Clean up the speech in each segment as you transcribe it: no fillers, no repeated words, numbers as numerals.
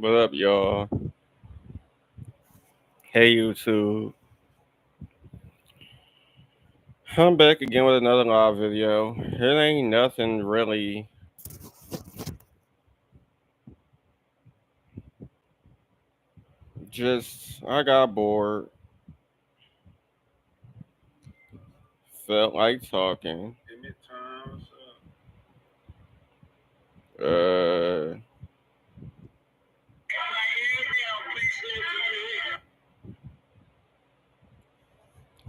What up, y'all? Hey, YouTube. I'm back again with another live video. It ain't nothing really. Just, I got bored. Felt like talking. Uh,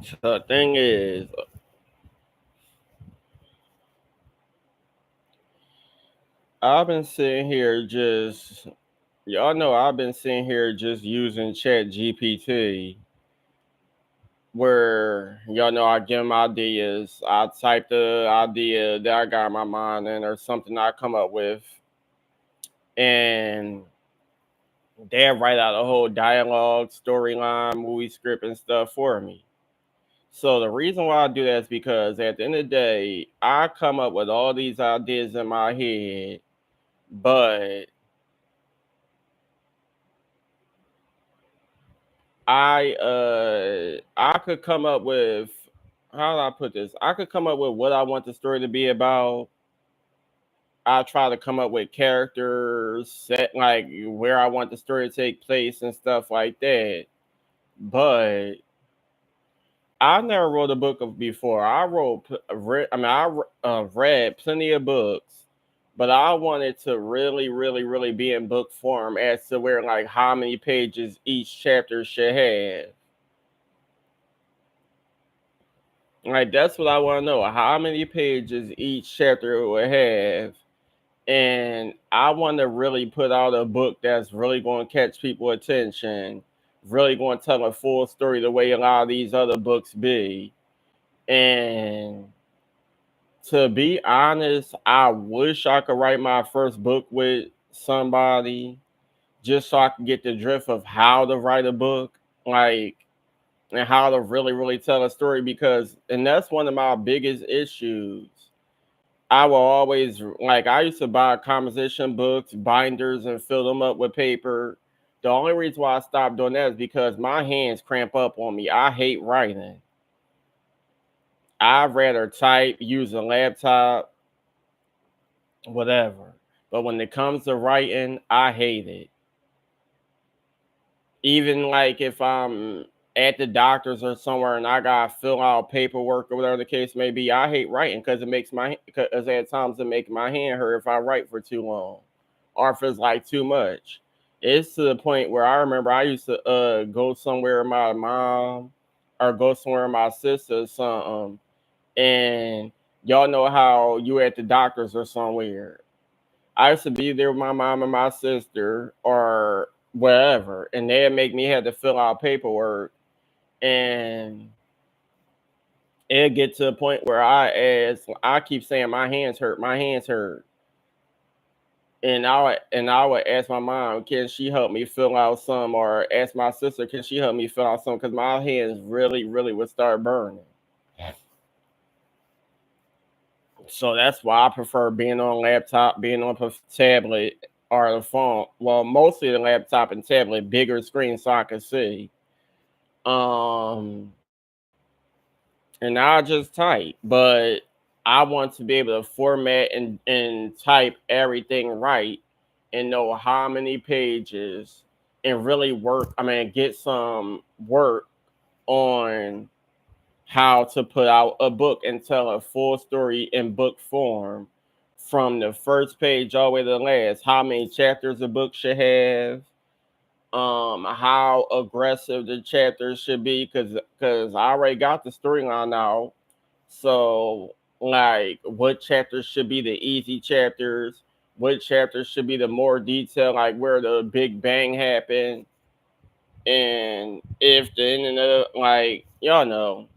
so the thing is, I've been sitting here just. Y'all know I've been sitting here just using Chat GPT, where y'all know I give them ideas. I type the idea that I got in my mind in or something I come up with, and they write out a whole dialogue, storyline, movie script, and stuff for me. So the reason why I do that is because at the end of the day, I come up with all these ideas in my head, but I could come up with, how do I put this? I could come up with what I want the story to be about. I try to come up with characters, set like where I want the story to take place and stuff like that. But I never wrote a book of before. I read plenty of books, but I wanted to really, really, really be in book form as to where like how many pages each chapter should have. Like that's what I want to know. How many pages each chapter would have. And I want to really put out a book that's really going to catch people's attention, really going to tell a full story the way a lot of these other books be. And to be honest, I wish I could write my first book with somebody just so I can get the drift of how to write a book, like, and how to really, really tell a story. Because, and that's one of my biggest issues. I will always, like, I used to buy composition books, binders, and fill them up with paper. The only reason why I stopped doing that is because my hands cramp up on me. I hate writing. I'd rather type, use a laptop, whatever. But when it comes to writing, I hate it. Even like if I'm at the doctor's or somewhere and I gotta fill out paperwork or whatever the case may be, I hate writing because it makes because at times it makes my hand hurt if I write for too long, or if it's like too much. It's to the point where I remember I used to go somewhere with my mom or go somewhere with my sister or something, and y'all know how you at the doctor's or somewhere. I used to be there with my mom and my sister or whatever, and they'd make me have to fill out paperwork, and it'd get to a point where I keep saying my hands hurt, and I would ask my mom, can she help me fill out some, or ask my sister, can she help me fill out some, because my hands really, really would start burning. So that's why I prefer being on laptop, being on a tablet or the phone. Well, mostly the laptop and tablet, bigger screen so I can see. Um, and I just type, but I want to be able to format and type everything right and know how many pages and really work. I mean, get some work on how to put out a book and tell a full story in book form from the first page all the way to the last. How many chapters a book should have, how aggressive the chapters should be, because I already got the storyline out. So like what chapters should be the easy chapters, what chapters should be the more detailed, like where the big bang happened, and if the internet, like y'all know.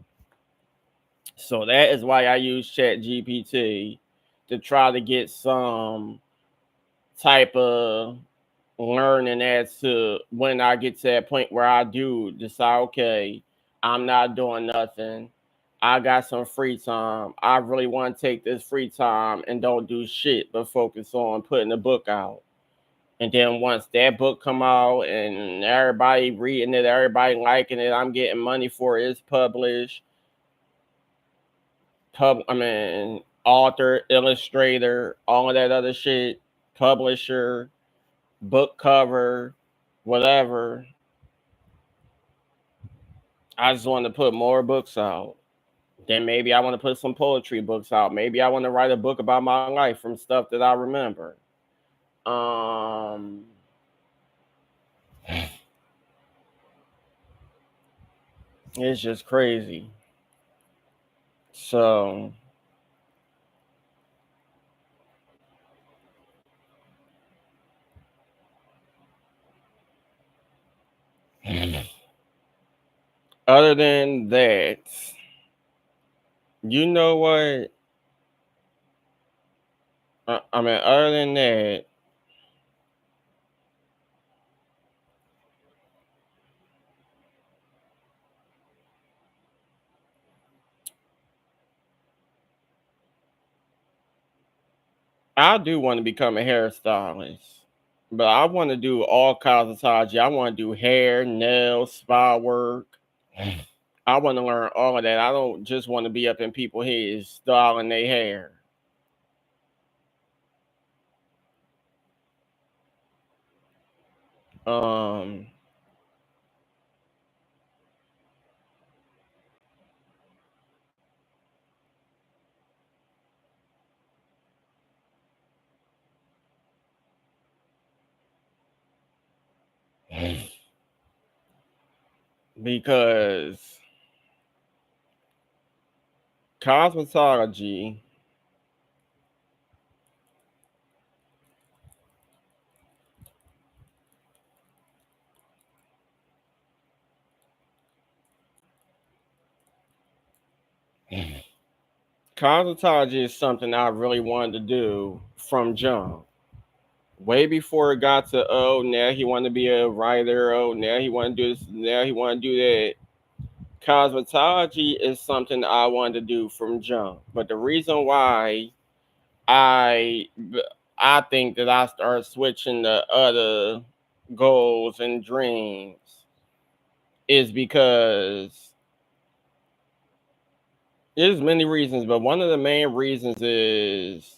So that is why I use Chat GPT to try to get some type of learning as to when I get to that point where I do decide, okay, I'm not doing nothing. I got some free time. I really want to take this free time and don't do shit but focus on putting the book out. And then once that book come out and everybody reading it, everybody liking it, I'm getting money for it. It's published. Author, illustrator, all of that other shit, publisher, book cover, whatever. I just want to put more books out. Then maybe I want to put some poetry books out. Maybe I want to write a book about my life from stuff that I remember. Um, it's just crazy. So, other than that, you know what? Other than that, I do want to become a hairstylist, but I want to do all cosmetology. I want to do hair, nails, spa work. I want to learn all of that. I don't just want to be up in people's heads styling their hair. Um, because cosmetology, cosmetology is something I really wanted to do from jump. Way before it got to, oh, now he want to be a writer, oh, now he want to do this, now he want to do that. Cosmetology is something I wanted to do from jump. But the reason why I I think that I started switching to other goals and dreams is because there's many reasons, but one of the main reasons is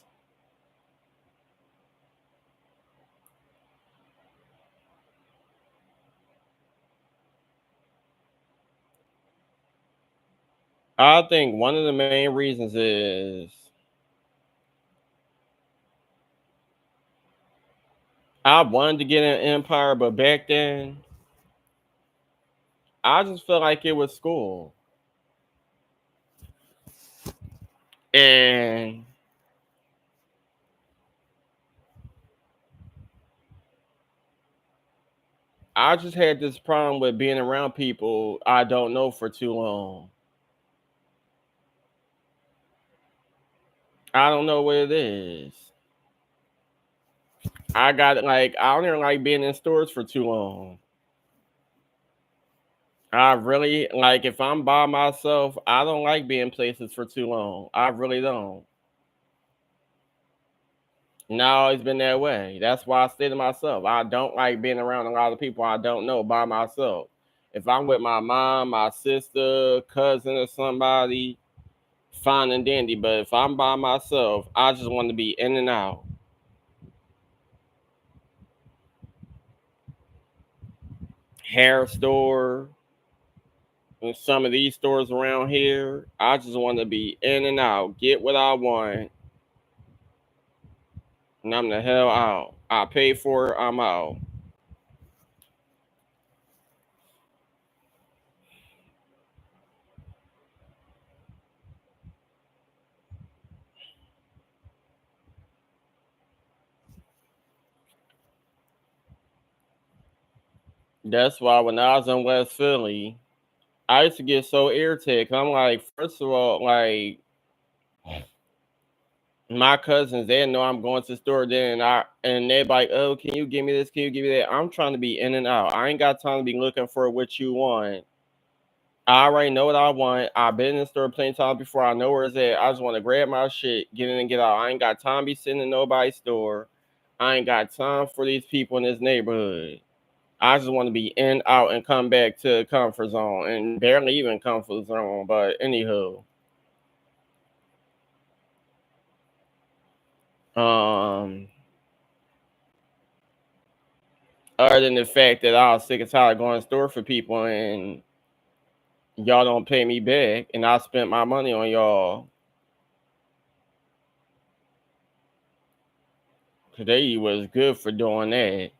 I think one of the main reasons is I wanted to get an empire, but back then I just felt like it was school. And I just had this problem with being around people I don't know for too long. I don't know what it is. I don't even like being in stores for too long. I really like if I'm by myself, I don't like being places for too long. I really don't. No, it's been that way. That's why I stay to myself. I don't like being around a lot of people I don't know by myself. If I'm with my mom, my sister, cousin, or somebody, fine and dandy. But if I'm by myself, I just want to be in and out. Hair store, and some of these stores around here, I just want to be in and out, get what I want, and I'm the hell out. I pay for it, I'm out. That's why when I was in West Philly, I used to get so irritated. 'Cause I'm like, first of all, like my cousins, they know I'm going to the store. Then they're like, oh, can you give me this? Can you give me that? I'm trying to be in and out. I ain't got time to be looking for what you want. I already know what I want. I've been in the store plenty of times before. I know where it's at. I just want to grab my shit, get in and get out. I ain't got time to be sitting in nobody's store. I ain't got time for these people in this neighborhood. I just want to be in, out, and come back to the comfort zone, and barely even comfort zone. But anywho, um, other than the fact that I was sick and tired of going to the store for people, and y'all don't pay me back, and I spent my money on y'all. Today was good for doing that.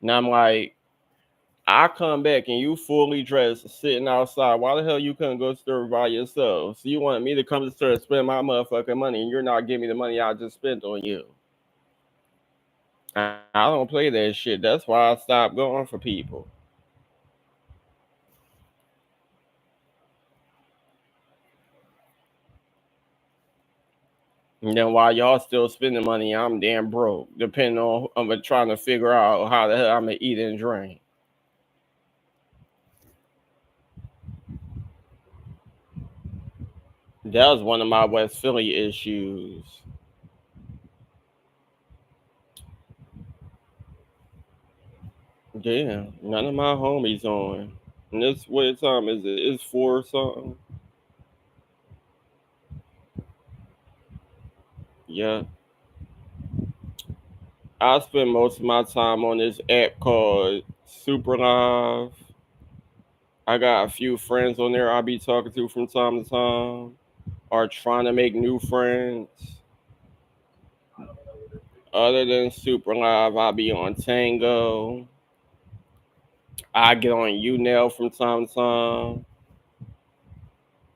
And I'm like, I come back and you fully dressed, sitting outside. Why the hell you couldn't go to the store by yourself? So you want me to come to the store and spend my motherfucking money, and you're not giving me the money I just spent on you. I don't play that shit. That's why I stopped going for people. And then while y'all still spending money, I'm damn broke. Depending on I'm trying to figure out how the hell I'm gonna eat and drink. That was one of my West Philly issues. Damn, none of my homies on. And this what time is it? It's 4 or something. Yeah. I spend most of my time on this app called Super Live. I got a few friends on there I be talking to from time to time, or trying to make new friends. Other than Super Live, I be on Tango. I get on UNL from time to time.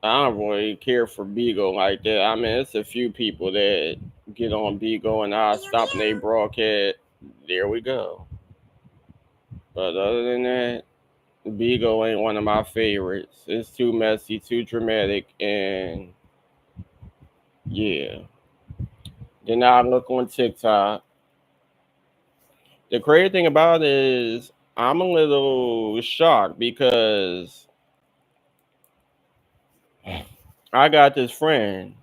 I don't really care for Beagle like that. I mean, it's a few people that get on Beagle and I stop and they broadcast. There we go. But other than that, Beagle ain't one of my favorites. It's too messy, too dramatic, and yeah. Then I look on TikTok. The crazy thing about it is I'm a little shocked because I got this friend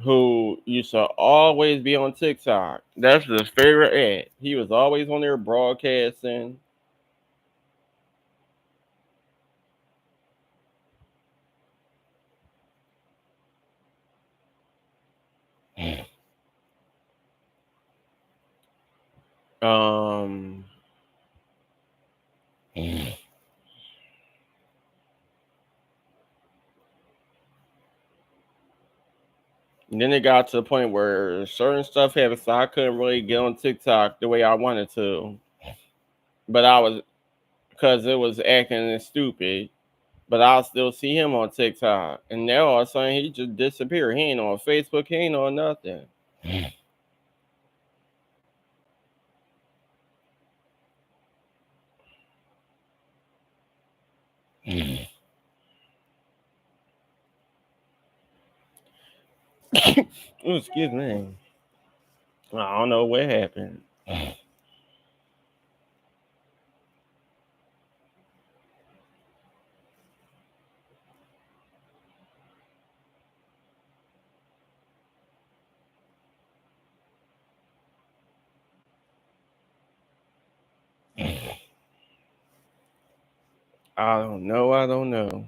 who used to always be on TikTok. That's his favorite ad. He was always on there broadcasting. Um, and then it got to the point where certain stuff happened, so I couldn't really get on TikTok the way I wanted to. But I was because it was acting stupid. But I'll still see him on TikTok, and now all of a sudden he just disappeared. He ain't on Facebook. He ain't on nothing. Oh, excuse me. I don't know what happened. I don't know. I don't know.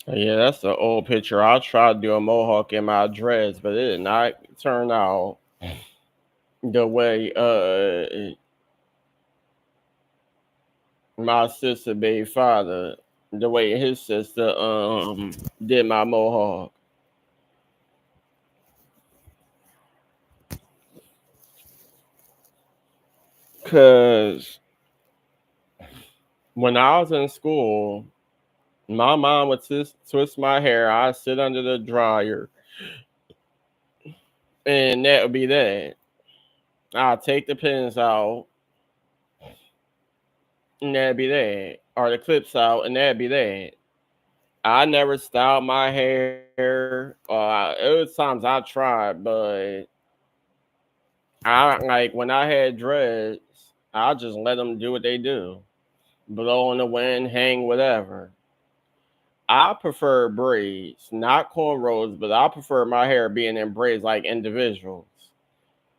Yeah, that's the old picture. I tried to do a mohawk in my dress, but it did not turn out the way my sister baby father, the way his sister did my mohawk. Cause when I was in school, my mom would twist my hair. I'd sit under the dryer, and that would be that. I'd take the pins out, and that'd be that. Or the clips out, and that'd be that. I never styled my hair. It was times I tried, but I like when I had dreads, I just let them do what they do, blow in the wind, hang, whatever. I prefer braids, not cornrows, but I prefer my hair being in braids like individuals.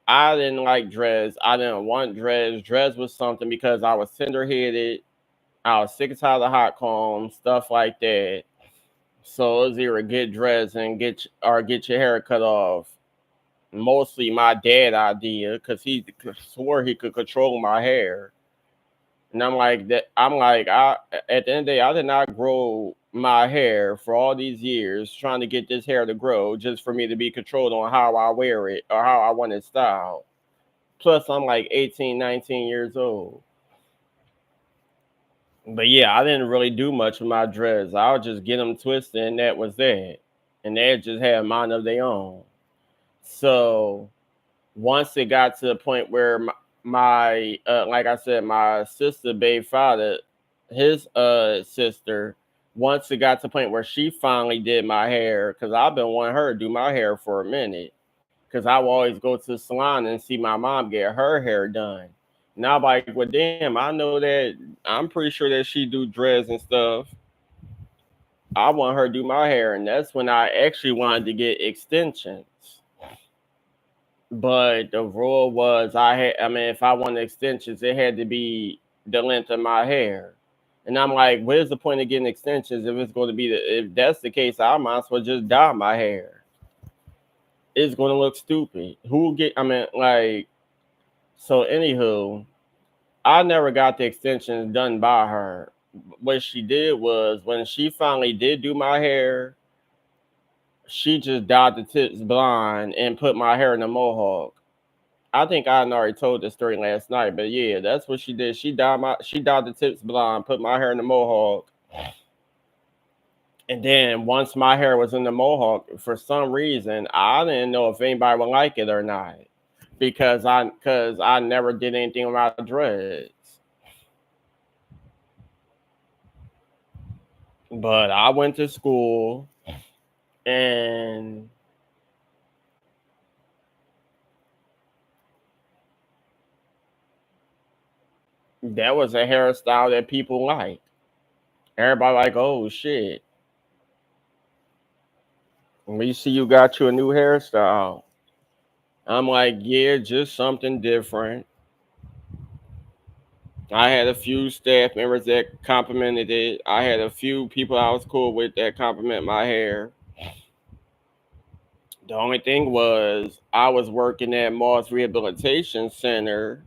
I didn't like dreads. I didn't want dreads. Dreads was something because I was tender headed. I was sick and tired of hot combs, stuff like that. So it was either get dreads and get your hair cut off. Mostly my dad idea because he swore he could control my hair. And I'm like that. I'm like I at the end of the day, I did not grow my hair for all these years trying to get this hair to grow just for me to be controlled on how I wear it or how I want it styled. Plus, I'm like 18, 19 years old. But yeah, I didn't really do much with my dreads. I would just get them twisted, and that was that. And they just had mind of their own. So once it got to the point where like I said, my sister, baby father, his sister, once it got to the point where she finally did my hair, because I've been wanting her to do my hair for a minute, because I would always go to the salon and see my mom get her hair done. Now, like, well, damn, I know that I'm pretty sure that she do dreads and stuff. I want her to do my hair, and that's when I actually wanted to get extensions. But the rule was I mean, if I wanted extensions, it had to be the length of my hair. And I'm like, where's the point of getting extensions if it's going to be if that's the case, I might as well just dye my hair. It's going to look stupid. I mean, like, so anywho, I never got the extensions done by her. What she did was when she finally did do my hair, she just dyed the tips blonde and put my hair in a mohawk. I think I had already told this story last night, but yeah, that's what she did. She dyed the tips blonde, put my hair in the mohawk, and then once my hair was in the mohawk, for some reason I didn't know if anybody would like it or not because I never did anything about dreads. But I went to school and that was a hairstyle that people liked. Everybody like, oh shit, we see you got you a new hairstyle. I'm like, yeah, just something different. I had a few staff members that complimented it. I had a few people I was cool with that compliment my hair. The only thing was I was working at Moss Rehabilitation Center,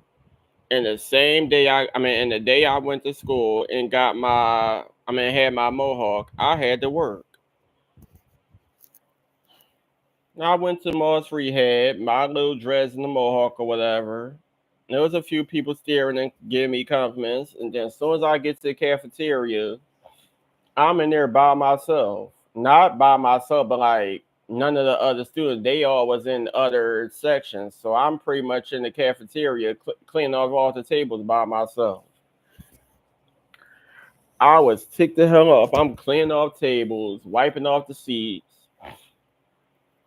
and the same day I mean, and the day I went to school and got had my mohawk, I had to work. I went to Moss Rehab, my little dress in the mohawk or whatever. There was a few people staring and giving me compliments, and then as soon as I get to the cafeteria, I'm in there by myself. Not by myself, but like none of the other students. They all was in other sections, so I'm pretty much in the cafeteria cleaning off all the tables by myself. I was ticked the hell off. I'm cleaning off tables, wiping off the seats,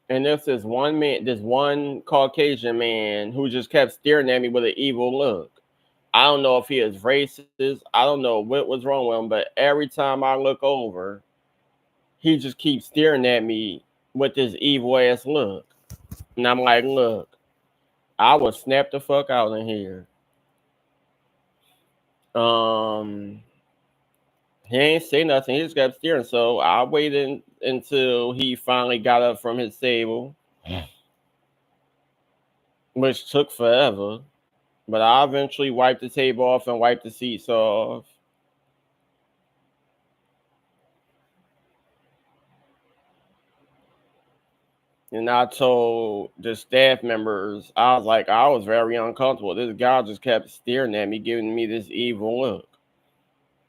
and there's this one Caucasian man who just kept staring at me with an evil look. I don't know if he is racist. I don't know what was wrong with him, but every time I look over, he just keeps staring at me with this evil ass look. And I'm like, look, I will snap the fuck out in here. Um, he ain't say nothing. He just kept staring. So I waited until he finally got up from his table, which took forever. But I eventually wiped the table off and wiped the seats off. And I told the staff members, I was like, I was very uncomfortable. This guy just kept staring at me, giving me this evil look.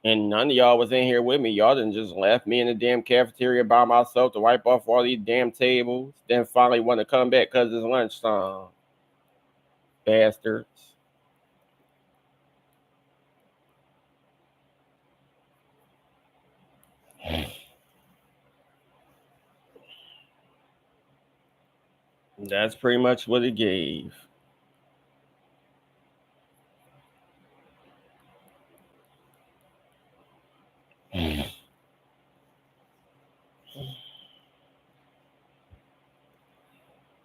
And none of y'all was in here with me. Y'all didn't just left me in the damn cafeteria by myself to wipe off all these damn tables. Then finally want to come back because it's lunchtime. Bastards. That's pretty much what it gave.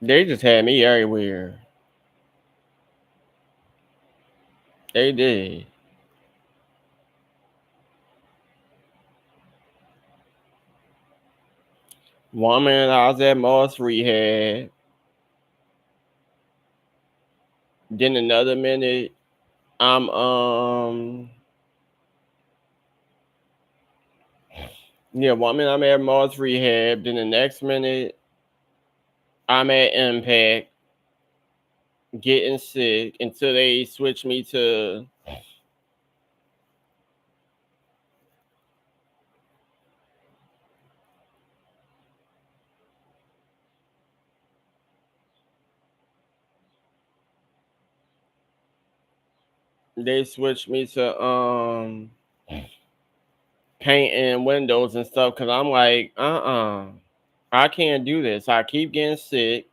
They just had me everywhere. They did. One minute I was at Moss Rehab. Then another minute I'm yeah, 1 minute I'm at Moss Rehab. Then the next minute I'm at Impact getting sick until they switch me to painting windows and stuff because I'm like, I can't do this. I keep getting sick.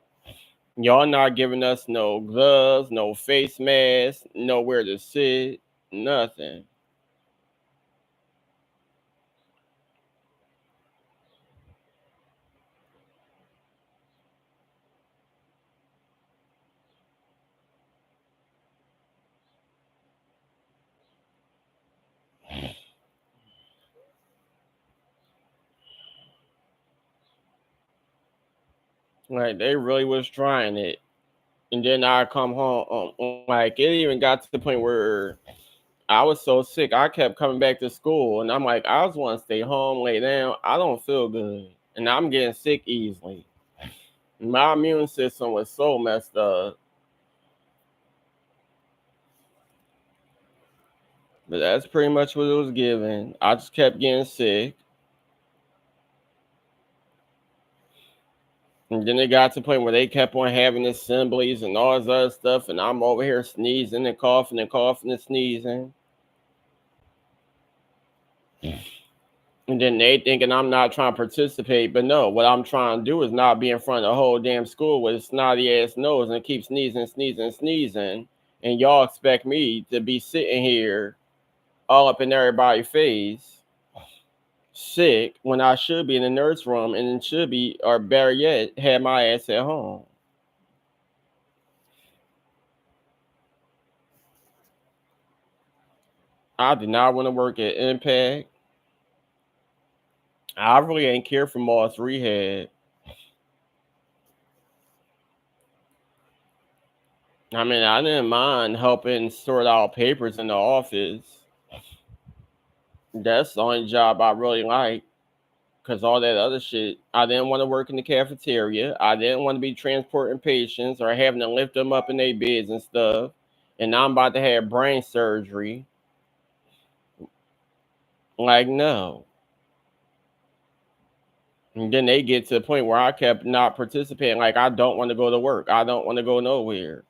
Y'all not giving us no gloves, no face mask, nowhere to sit, nothing. Like they really was trying it. And then I come home, like it even got to the point where I was so sick, I kept coming back to school, and I'm like, I just want to stay home, lay down. I don't feel good, and I'm getting sick easily. My immune system was so messed up, but that's pretty much what it was given. I just kept getting sick, and then it got to the point where they kept on having assemblies and all this other stuff, and I'm over here sneezing and coughing and sneezing. And then they thinking I'm not trying to participate, but no, what I'm trying to do is not be in front of the whole damn school with a snotty ass nose and keep sneezing, sneezing, sneezing. And y'all expect me to be sitting here all up in everybody's face, sick, when I should be in the nurse room and should be, or better yet, have my ass at home. I did not want to work at Impact. I really ain't care for Moss Rehab. I mean, I didn't mind helping sort out papers in the office. That's the only job I really like because all that other shit, I didn't want to work in the cafeteria. I didn't want to be transporting patients or having to lift them up in their beds and stuff. And now I'm about to have brain surgery. Like, no. And then they get to the point where I kept not participating. Like, I don't want to go to work. I don't want to go nowhere.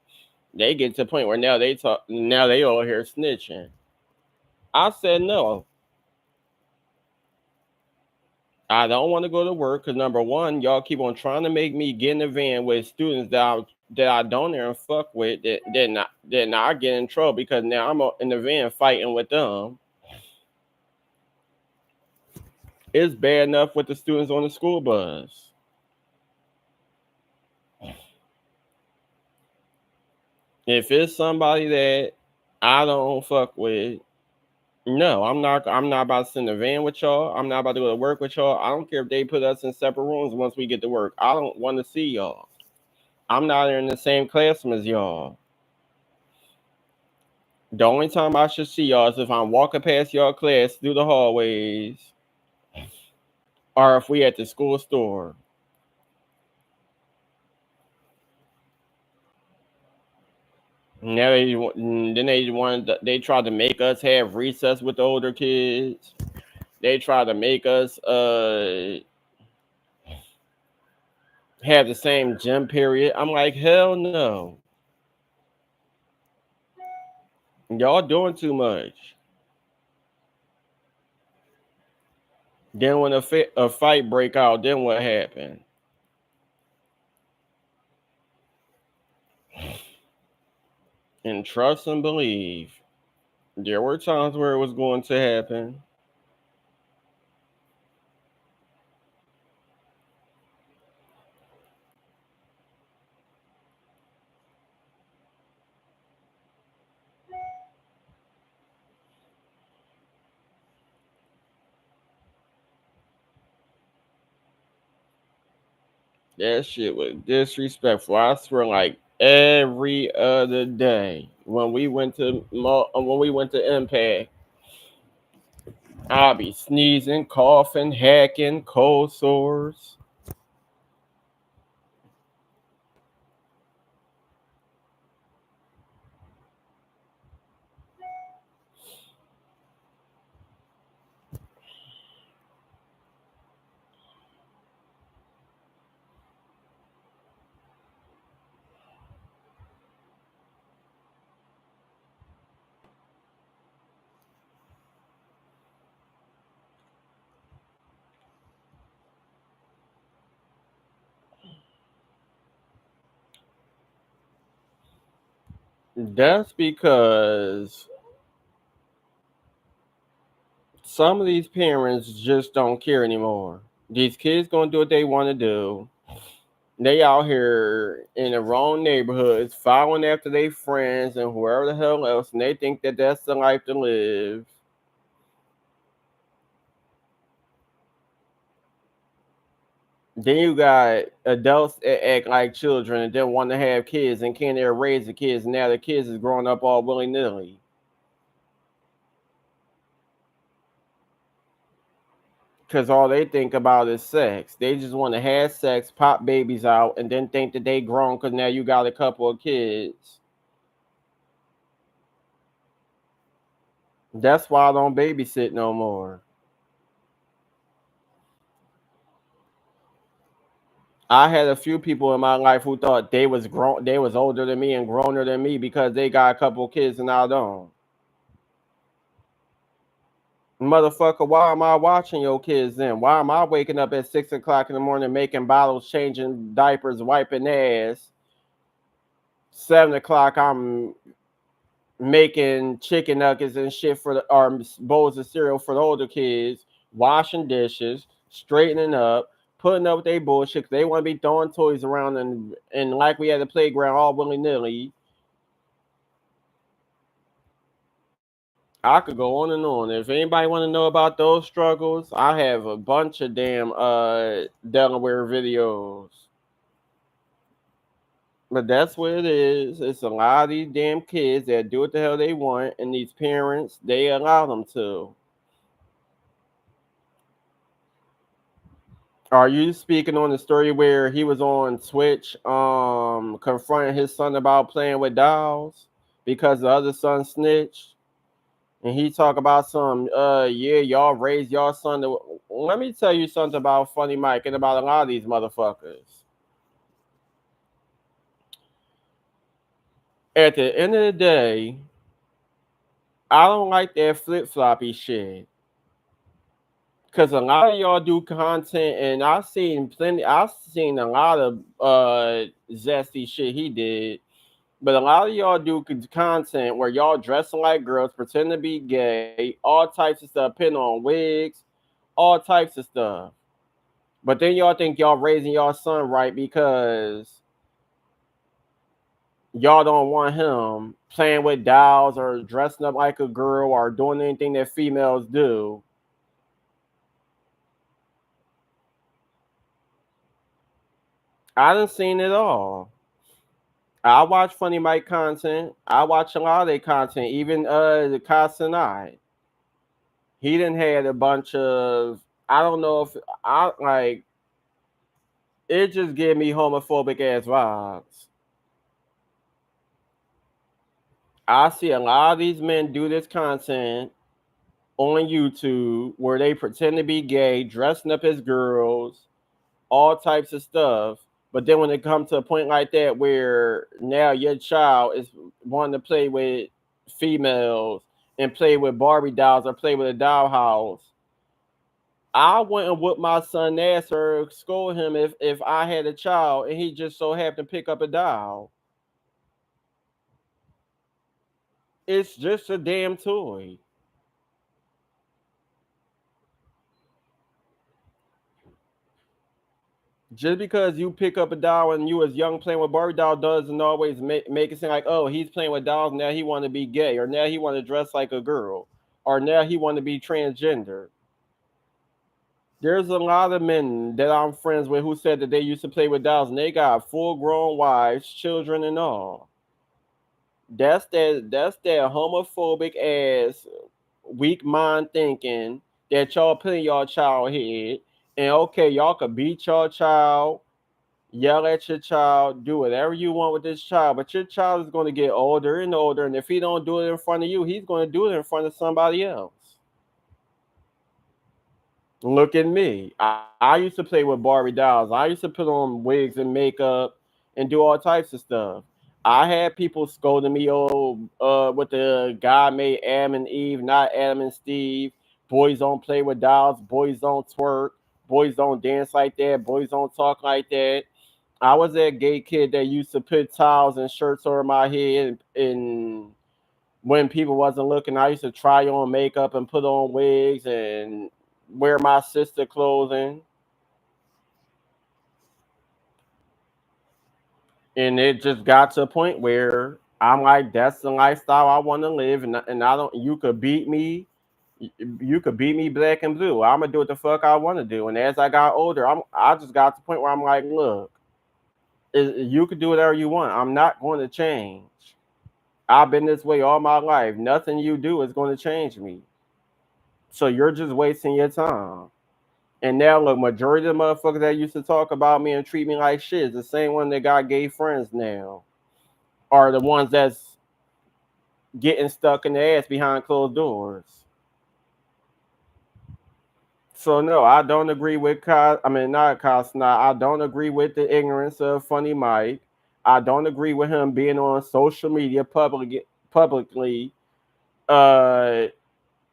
They get to the point where now they all here snitching. I said no. I don't want to go to work because number one, y'all keep on trying to make me get in the van with students that I don't even fuck with that not get in trouble because now I'm in the van fighting with them. It's bad enough with the students on the school bus. If it's somebody that I don't fuck with, no, I'm not about to sit in the van with y'all. I'm not about to go to work with y'all. I don't care if they put us in separate rooms once we get to work. I don't want to see y'all. I'm not in the same classroom as y'all. The only time I should see y'all is if I'm walking past y'all class through the hallways or if we at the school store. Now they tried to make us have recess with the older kids. They tried to make us have the same gym period. I'm like, hell no. Y'all doing too much. Then when a fight break out, then what happened? And trust and believe. There were times where it was going to happen. That shit was disrespectful. I swear, like every other day when we went to Impact, I'll be sneezing, coughing, hacking, cold sores. That's because some of these parents just don't care anymore. These kids gonna do what they want to do. They out here in the wrong neighborhoods, following after their friends and whoever the hell else, and they think that that's the life to live. Then you got adults that act like children and then want to have kids and can't ever raise the kids. And now the kids is growing up all willy nilly because all they think about is sex. They just want to have sex, pop babies out, and then think that they grown because now you got a couple of kids. That's why I don't babysit no more. I had a few people in my life who thought they was older than me and growner than me because they got a couple of kids and I don't. Motherfucker, why am I watching your kids then? Why am I waking up at 6 o'clock in the morning making bottles, changing diapers, wiping ass? 7 o'clock, I'm making chicken nuggets and shit for the or bowls of cereal for the older kids, washing dishes, straightening up, putting up with their bullshit. 'Cause they want to be throwing toys around and like we had the playground all willy nilly. I could go on and on. If anybody want to know about those struggles, I have a bunch of damn Delaware videos. But that's what it is. It's a lot of these damn kids that do what the hell they want, and these parents they allow them to. Are you speaking on the story where he was on Twitch, confronting his son about playing with dolls because the other son snitched? And he talk about some, yeah, y'all raised y'all son to. Let me tell you something about Funny Mike and about a lot of these motherfuckers. At the end of the day, I don't like that flip floppy shit. Cause a lot of y'all do content, and I've seen plenty. I've seen a lot of zesty shit he did, but a lot of y'all do content where y'all dressing like girls, pretend to be gay, all types of stuff, putting on wigs, all types of stuff. But then y'all think y'all raising y'all son right because y'all don't want him playing with dolls or dressing up like a girl or doing anything that females do. I done seen it all. I watch Funny Mike content. I watch a lot of their content, even the Casanai. He didn't had a bunch of I don't know if I like it just gave me homophobic ass vibes. I see a lot of these men do this content on YouTube where they pretend to be gay, dressing up as girls, all types of stuff. But then when it comes to a point like that where now your child is wanting to play with females and play with Barbie dolls or play with a dollhouse, I wouldn't whoop my son ass or scold him if I had a child and he just so happened to pick up a doll. It's just a damn toy. Just because you pick up a doll and you was young playing with Barbie doll doesn't always make it seem like, oh, he's playing with dolls, now he want to be gay, or now he want to dress like a girl, or now he want to be transgender. There's a lot of men that I'm friends with who said that they used to play with dolls and they got full grown wives, children, and all. That's that homophobic ass weak mind thinking that y'all put in y'all child head. And okay, y'all could beat your child, yell at your child, do whatever you want with this child, but your child is going to get older and older, and if he don't do it in front of you, he's going to do it in front of somebody else. Look at me. I used to play with Barbie dolls. I used to put on wigs and makeup and do all types of stuff. I had people scolding me, oh, with the God made Adam and Eve, not Adam and Steve. Boys don't play with dolls. Boys don't twerk. Boys don't dance like that. Boys don't talk like that. I was that gay kid that used to put towels and shirts over my head, and when people wasn't looking, I used to try on makeup and put on wigs and wear my sister clothing. And it just got to a point where I'm like, that's the lifestyle I want to live, and I don't. You could beat me, you could beat me black and blue. I'm gonna do what the fuck I want to do. And as I got older, I just got to the point where I'm like, look, you could do whatever you want. I'm not going to change. I've been this way all my life. Nothing you do is going to change me. So you're just wasting your time. And now look, majority of the motherfuckers that used to talk about me and treat me like shit is the same one that got gay friends now. Are the ones that's getting stuck in the ass behind closed doors. So no, I don't agree with I mean not Cosna. I don't agree with the ignorance of Funny Mike. I don't agree with him being on social media publicly uh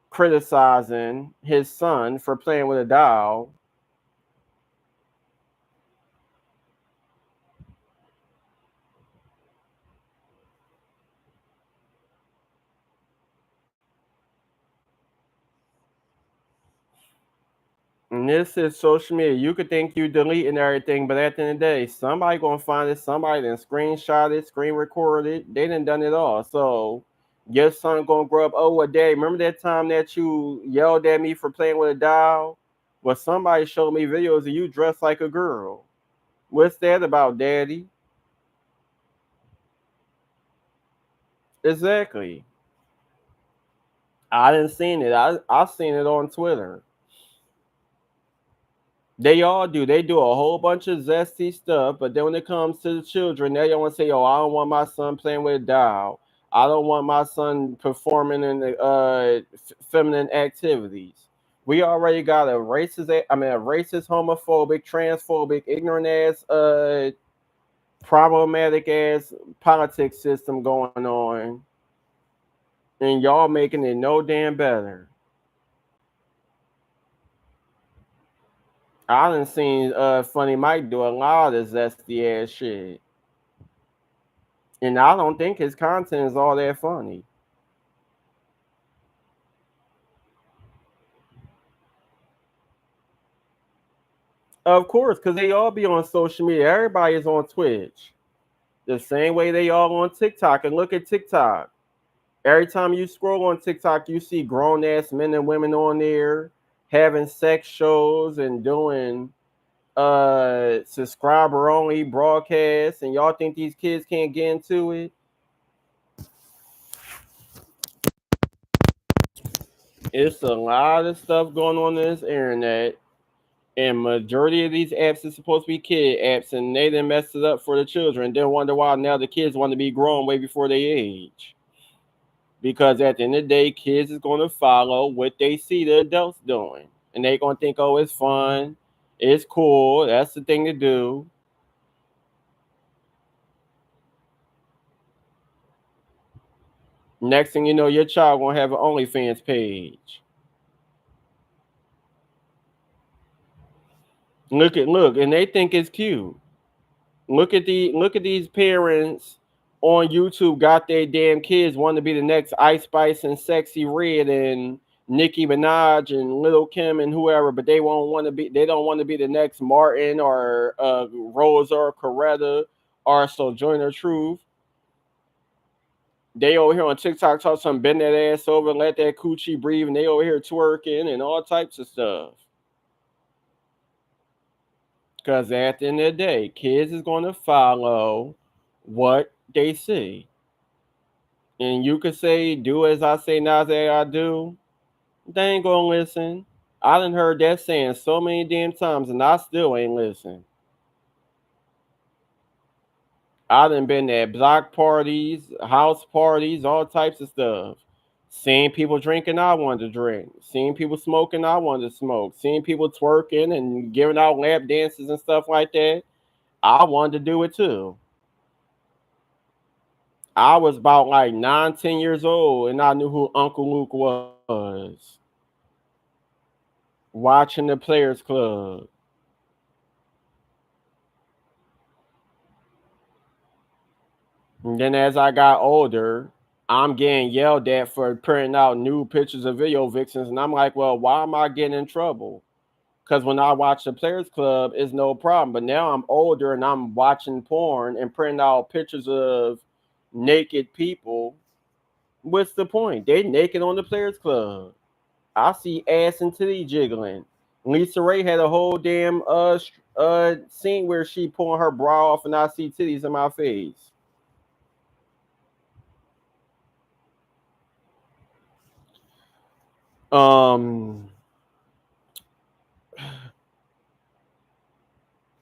criticizing his son for playing with a doll. And this is social media. You could think you deleting everything, but at the end of the day, somebody gonna find it. Somebody then screenshot it, screen record it. They done done it all. So your son gonna grow up. Oh, a day. Remember that time that you yelled at me for playing with a doll? Well, somebody showed me videos of you dressed like a girl. What's that about, Daddy? Exactly. I didn't seen it. I seen it on Twitter. They all do. They do a whole bunch of zesty stuff, but then when it comes to the children, they don't want to say, "Oh, I don't want my son playing with a doll. I don't want my son performing in the feminine activities." We already got a a racist, homophobic, transphobic, ignorant ass, problematic ass politics system going on, and y'all making it no damn better. I done seen Funny Mike do a lot of zesty ass shit. And I don't think his content is all that funny. Of course, because they all be on social media. Everybody is on Twitch. The same way they all on TikTok. And look at TikTok. Every time you scroll on TikTok, you see grown ass men and women on there having sex shows and doing subscriber only broadcasts. And y'all think these kids can't get into it? It's a lot of stuff going on this internet, and majority of these apps is supposed to be kid apps, and they done messed it up for the children. Then wonder why now the kids want to be grown way before they age. Because at the end of the day, kids is going to follow what they see the adults doing, and they going to think, oh, it's fun, it's cool, that's the thing to do. Next thing you know, your child gonna have an OnlyFans page. Look, and they think it's cute. Look at these parents on YouTube got their damn kids want to be the next Ice Spice and Sexy Red and Nicki Minaj and Little Kim and whoever, but they won't want to be. They don't want to be the next Martin or Rosa or Coretta or Sojourner Truth. They over here on TikTok talk some bend that ass over, let that coochie breathe, and they over here twerking and all types of stuff. Because at the end of the day, kids is going to follow what they see. And you could say, do as I say, not as I do. They ain't going to listen. I done heard that saying so many damn times, and I still ain't listen. I done been at block parties, house parties, all types of stuff. Seeing people drinking, I wanted to drink. Seeing people smoking, I wanted to smoke. Seeing people twerking and giving out lap dances and stuff like that, I wanted to do it too. I was about like 9, 10 years old, and I knew who Uncle Luke was. Watching the Players Club. And then as I got older, I'm getting yelled at for printing out new pictures of video vixens, and I'm like, well, why am I getting in trouble? Because when I watch the Players Club, it's no problem. But now I'm older and I'm watching porn and printing out pictures of naked people. What's the point? They naked on the Players Club. I see ass and titty jiggling. Lisa Ray had a whole damn scene where she pulling her bra off and I see titties in my face. Um,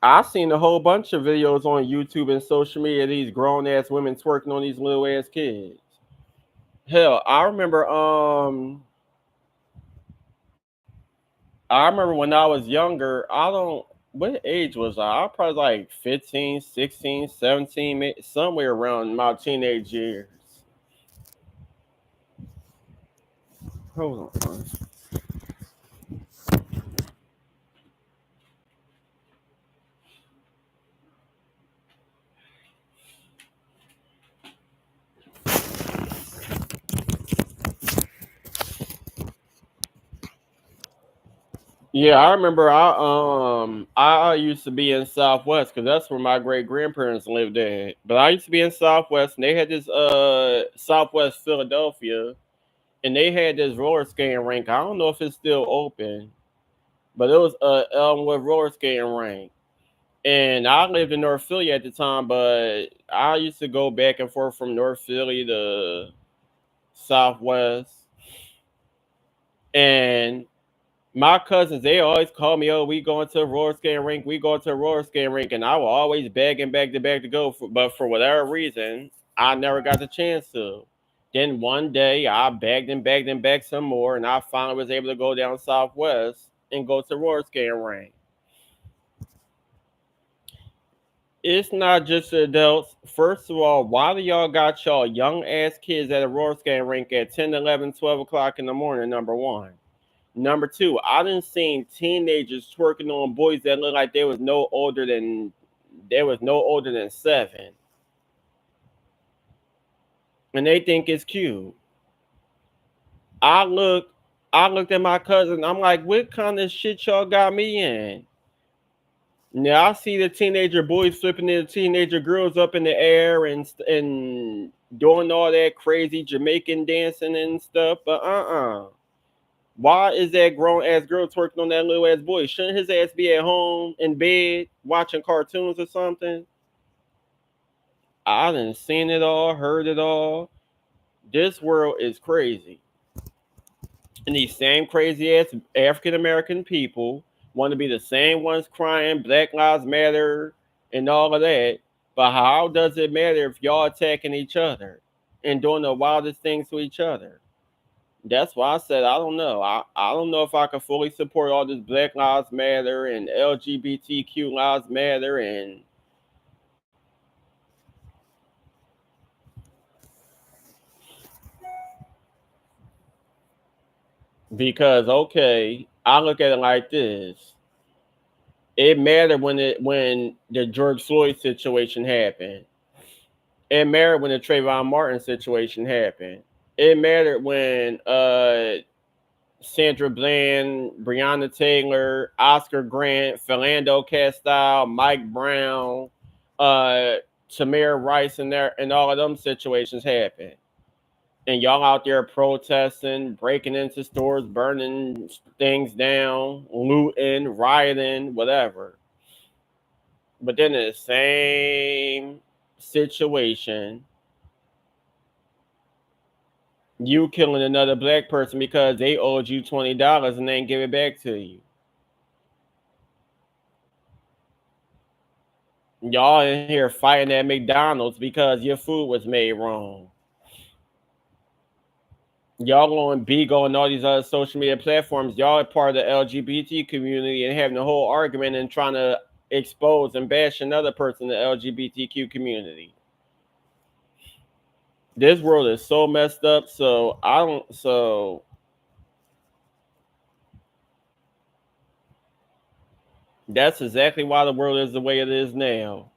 I seen a whole bunch of videos on YouTube and social media of these grown ass women twerking on these little ass kids. Hell, I remember when I was younger, I don't what age was I? I was probably like 15, 16, 17, somewhere around my teenage years. Hold on. Yeah, I remember I used to be in Southwest because that's where my great grandparents lived at. But I used to be in Southwest and they had this Southwest Philadelphia and they had this roller skating rink. I don't know if it's still open, but it was a Elmwood roller skating rink. And I lived in North Philly at the time, but I used to go back and forth from North Philly to Southwest. And my cousins, they always call me, oh, we going to a roller skating rink, we going to a roller skating rink. And I will always beg and beg to go. But for whatever reason, I never got the chance to. Then one day I begged and begged some more. And I finally was able to go down Southwest and go to roller skating rink. It's not just adults. First of all, why do y'all got y'all young ass kids at a roller skating rink at 10, 11, 12 o'clock in the morning? Number one. Number two, I done seen teenagers twerking on boys that look like they was no older than 7. And they think it's cute. I look I looked at my cousin, I'm like, what kind of shit y'all got me in? Now I see the teenager boys flipping the teenager girls up in the air and doing all that crazy Jamaican dancing and stuff, but why is that grown ass girl twerking on that little ass boy? Shouldn't his ass be at home in bed watching cartoons or something? I done seen it all, heard it all. This world is crazy. And these same crazy ass African American people want to be the same ones crying Black Lives Matter and all of that. But how does it matter if y'all attacking each other and doing the wildest things to each other? That's why I said I don't know. I don't know if I can fully support all this Black Lives Matter and LGBTQ Lives Matter and because okay, I look at it like this. It mattered when the George Floyd situation happened. It mattered when the Trayvon Martin situation happened. It mattered when Sandra Bland, Breonna Taylor, Oscar Grant, Philando Castile, Mike Brown, uh, Tamir Rice, and all of them situations happened. And y'all out there protesting, breaking into stores, burning things down, looting, rioting, whatever. But then in the same situation, you killing another black person because they owed you $20 and they ain't give it back to you. Y'all in here fighting at McDonald's because your food was made wrong. Y'all on Bigo and all these other social media platforms, y'all are part of the LGBT community and having a whole argument and trying to expose and bash another person in the LGBTQ community. This world is so messed up. So that's exactly why the world is the way it is now.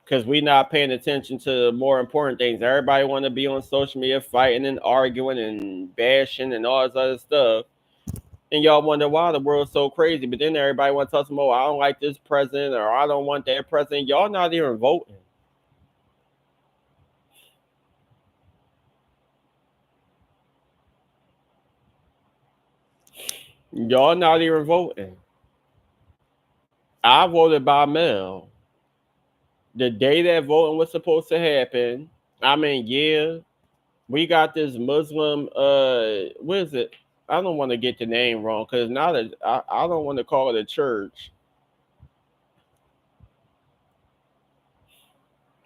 Because we not paying attention to more important things. Everybody want to be on social media fighting and arguing and bashing and all this other stuff. And y'all wonder why the world's so crazy. But then everybody want to tell some, oh, I don't like this president or I don't want that president. Y'all not even voting. Y'all not even voting. I voted by mail. The day that voting was supposed to happen, I mean, yeah, we got this Muslim, what is it? I don't want to get the name wrong because I don't want to call it a church.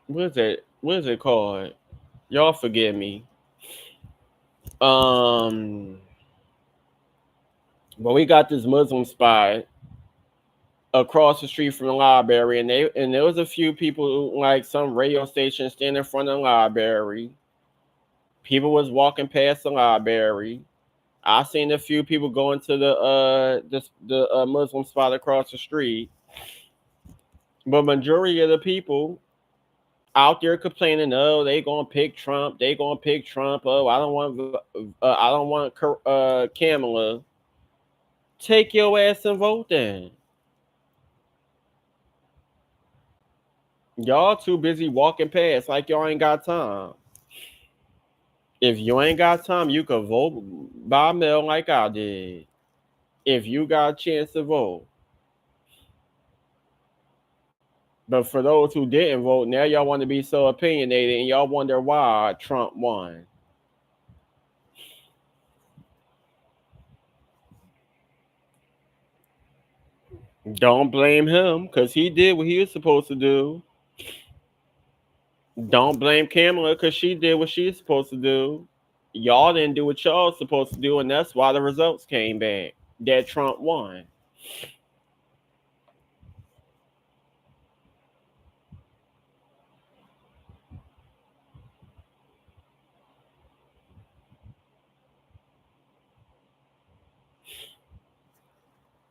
What is it? What is it called? Y'all forgive me. Um, but we got this Muslim spot across the street from the library, and there was a few people like some radio station standing in front of the library. People was walking past the library. I seen a few people going to the Muslim spot across the street, but majority of the people out there complaining, oh, they gonna pick Trump, they gonna pick Trump. Oh, I don't want Kamala. Take your ass and vote then. Y'all too busy walking past like y'all ain't got time. If you ain't got time, you could vote by mail like I did. If you got a chance to vote. But for those who didn't vote, now y'all want to be so opinionated and y'all wonder why Trump won. Don't blame him because he did what he was supposed to do. Don't blame Kamala because she did what she's supposed to do. Y'all didn't do what y'all was supposed to do, and that's why the results came back that Trump won.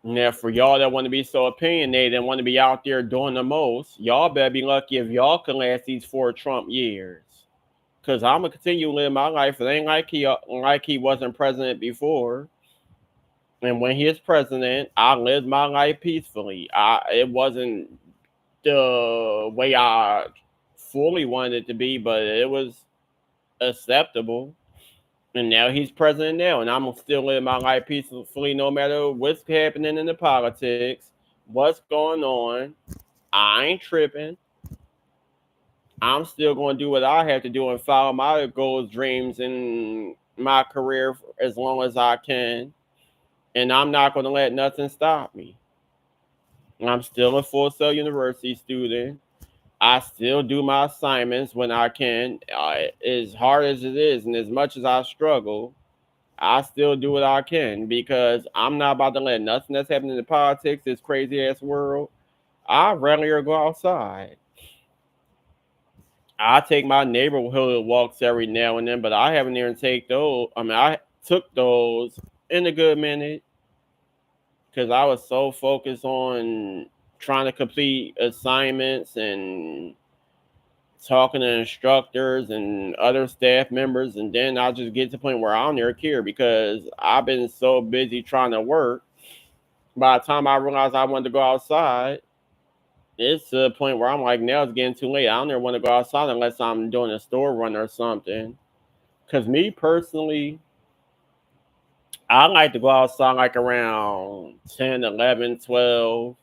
Now, for y'all that want to be so opinionated and want to be out there doing the most, y'all better be lucky if y'all can last these 4 Trump years. Cause I'm gonna continue living my life. It ain't like he wasn't president before. And when he is president, I lived my life peacefully. It wasn't the way I fully wanted it to be, but it was acceptable. And now he's president now, and I'm still living my life peacefully no matter what's happening in the politics, what's going on. I ain't tripping. I'm still going to do what I have to do and follow my goals, dreams, and my career as long as I can. And I'm not going to let nothing stop me. I'm still a Full Sail University student. I still do my assignments when I can. As hard as it is, and as much as I struggle, I still do what I can because I'm not about to let nothing that's happening in politics, this crazy ass world. I rarely go outside. I take my neighborhood walks every now and then, but I haven't even take those. I mean, I took those in a good minute because I was so focused on trying to complete assignments and talking to instructors and other staff members, and then I'll just get to the point where I don't even care because I've been so busy trying to work. By the time I realized I wanted to go outside, it's to the point where I'm like, now it's getting too late. I don't ever want to go outside unless I'm doing a store run or something. Because me personally, I like to go outside like around 10, 11, 12.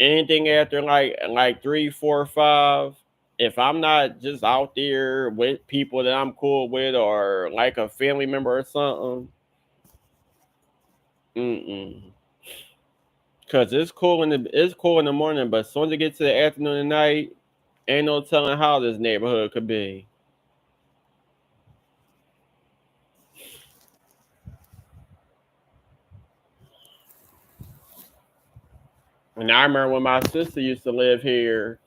Anything after like 3, 4, 5. If I'm not just out there with people that I'm cool with or like a family member or something, mm-mm. Cause it's cool in the morning, but as soon as it gets to the afternoon and night, ain't no telling how this neighborhood could be. And I remember when my sister used to live here,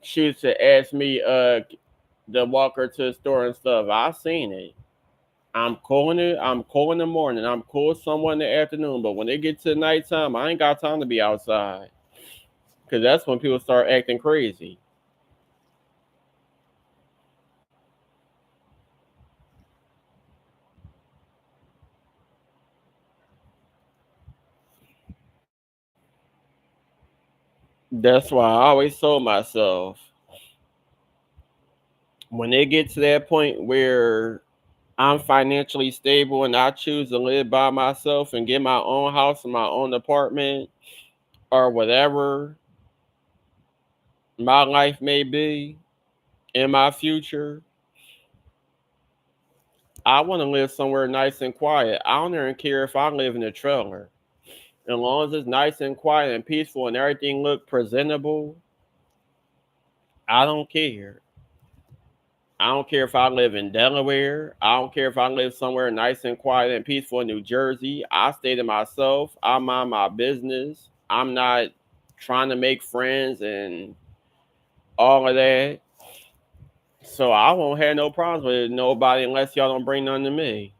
she used to ask me to walk her to the store and stuff. I seen it. I'm cool in it. I'm cool in the morning. I'm cool somewhat in the afternoon. But when they get to nighttime, I ain't got time to be outside. Cause that's when people start acting crazy. That's why I always told myself when they get to that point where I'm financially stable and I choose to live by myself and get my own house and my own apartment or whatever my life may be in my future, I want to live somewhere nice and quiet. I don't even care if I live in a trailer. As long as it's nice and quiet and peaceful and everything look presentable, I don't care. I don't care if I live in Delaware. I don't care if I live somewhere nice and quiet and peaceful in New Jersey. I stay to myself. I mind my business. I'm not trying to make friends and all of that. So I won't have no problems with nobody unless y'all don't bring none to me.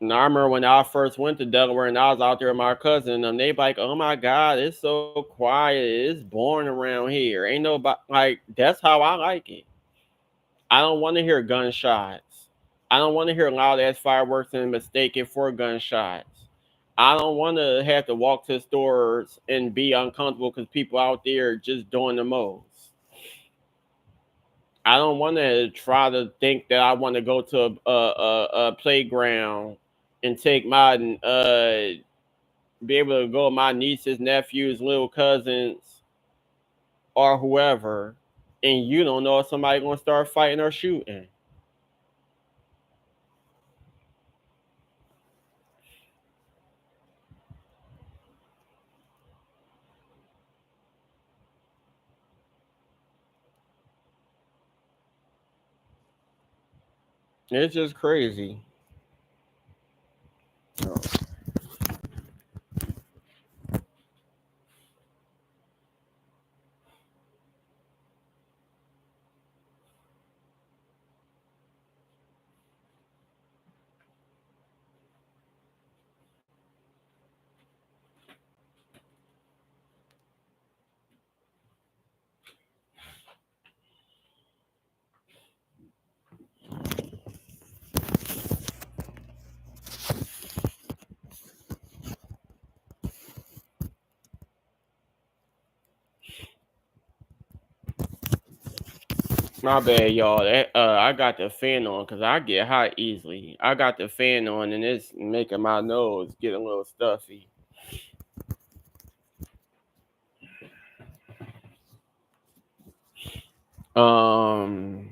And I remember when I first went to Delaware and I was out there with my cousin, and they like, "Oh my God, it's so quiet. It's boring around here. Ain't nobody like." That's how I like it. I don't want to hear gunshots. I don't want to hear loud ass fireworks and mistake it for gunshots. I don't want to have to walk to stores and be uncomfortable because people out there just doing the most. I don't want to try to think that I want to go to a playground and take my be able to go with my nieces, nephews, little cousins, or whoever, and you don't know if somebody gonna start fighting or shooting. It's just crazy. My bad, y'all. I got the fan on because I get hot easily. I got the fan on and it's making my nose get a little stuffy. Um,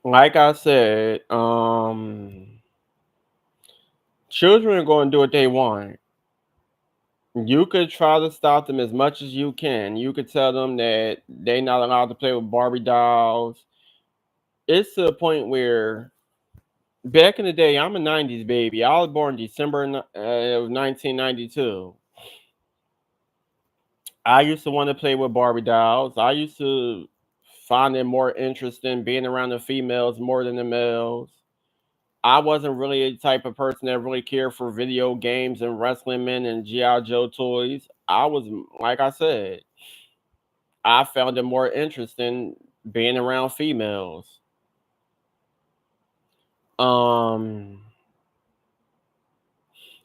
like I said, children are going to do what they want. You could try to stop them as much as you can. You could tell them that they're not allowed to play with Barbie dolls. It's to the point where back in the day, I'm a '90s baby. I was born December of 1992. I used to want to play with Barbie dolls. I used to finding more interest in being around the females more than the males. I wasn't really a type of person that really cared for video games and wrestling men and G.I. Joe toys. I was, like I said, I found it more interesting being around females. Um,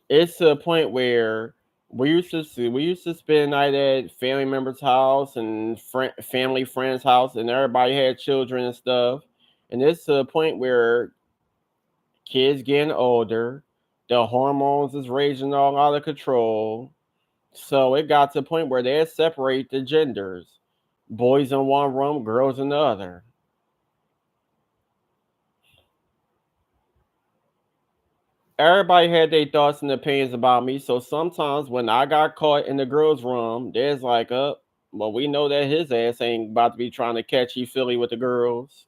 it's to a point where we used to spend night at family members' house and family friends' house, and everybody had children and stuff. And it's to a point where kids getting older, the hormones is raging all out of control. So it got to the point where they separate the genders, boys in one room, girls in the other. Everybody had their thoughts and opinions about me. So sometimes when I got caught in the girls' room, there's like, well, we know that his ass ain't about to be trying to catchy Philly with the girls.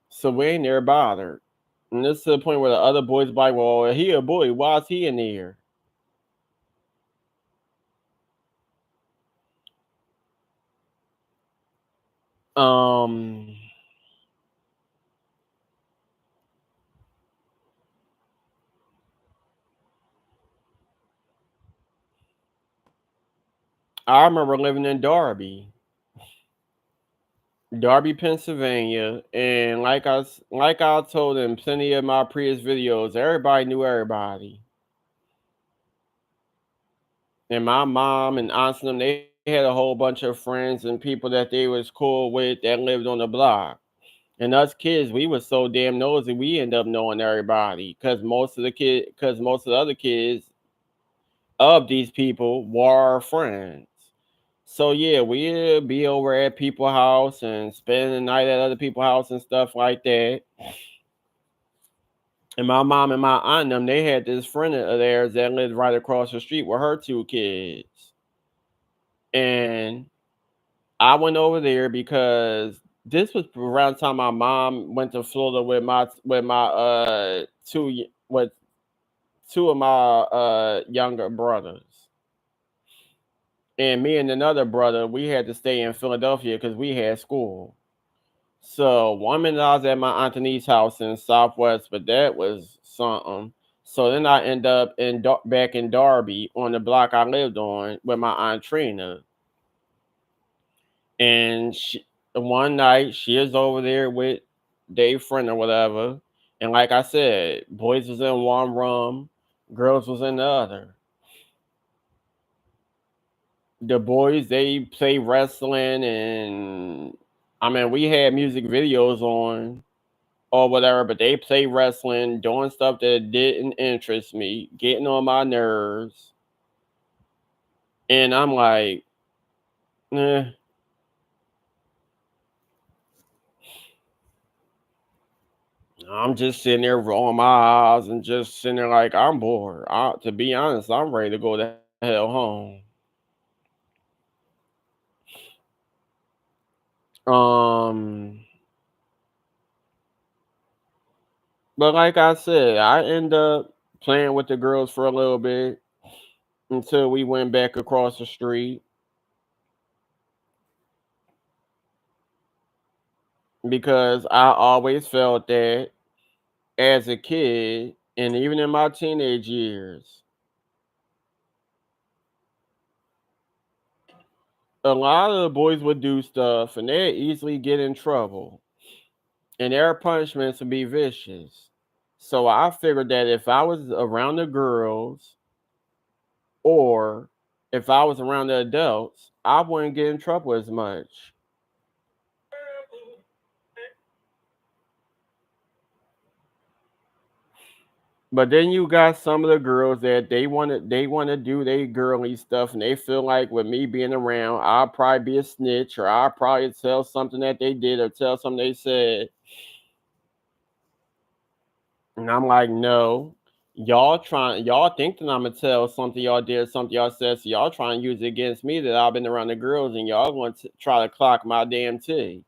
So we ain't there bothered. And this to the point where the other boys be like, well, he a boy. Why is he in here? Um, I remember living in Darby, Pennsylvania, and like I told in plenty of my previous videos, everybody knew everybody. And my mom and aunts and them, they had a whole bunch of friends and people that they was cool with that lived on the block. And us kids, we was so damn nosy, we end up knowing everybody because most of the other kids of these people were our friends. So yeah, we'd be over at people's house and spend the night at other people's house and stuff like that. And my mom and my aunt and them, they had this friend of theirs that lived right across the street with her two kids. And I went over there because this was around the time my mom went to Florida with my with two of my younger brothers. And me and another brother, we had to stay in Philadelphia because we had school. So one minute I was at my aunt Denise's house in Southwest, but that was something. So then I end up back in Darby on the block I lived on with my aunt Trina. And one night she is over there with Dave friend or whatever. And like I said, boys was in one room, girls was in the other. The boys they play wrestling and I mean we had music videos on or whatever, but they play wrestling, doing stuff that didn't interest me, getting on my nerves. And I'm like, eh. I'm just sitting there rolling my eyes and just sitting there like I'm bored. To be honest, I'm ready to go the hell home. Um, but like I said, I end up playing with the girls for a little bit until we went back across the street because I always felt that as a kid and even in my teenage years, a lot of the boys would do stuff and they'd easily get in trouble and their punishments would be vicious. So I figured that if I was around the girls or if I was around the adults, I wouldn't get in trouble as much. But then you got some of the girls that they want to do their girly stuff and they feel like with me being around, I'll probably be a snitch or I'll probably tell something that they did or tell something they said. And I'm like, no. Y'all think that I'm gonna tell something y'all did, something y'all said, so y'all trying to use it against me that I've been around the girls and y'all want to try to clock my damn tea.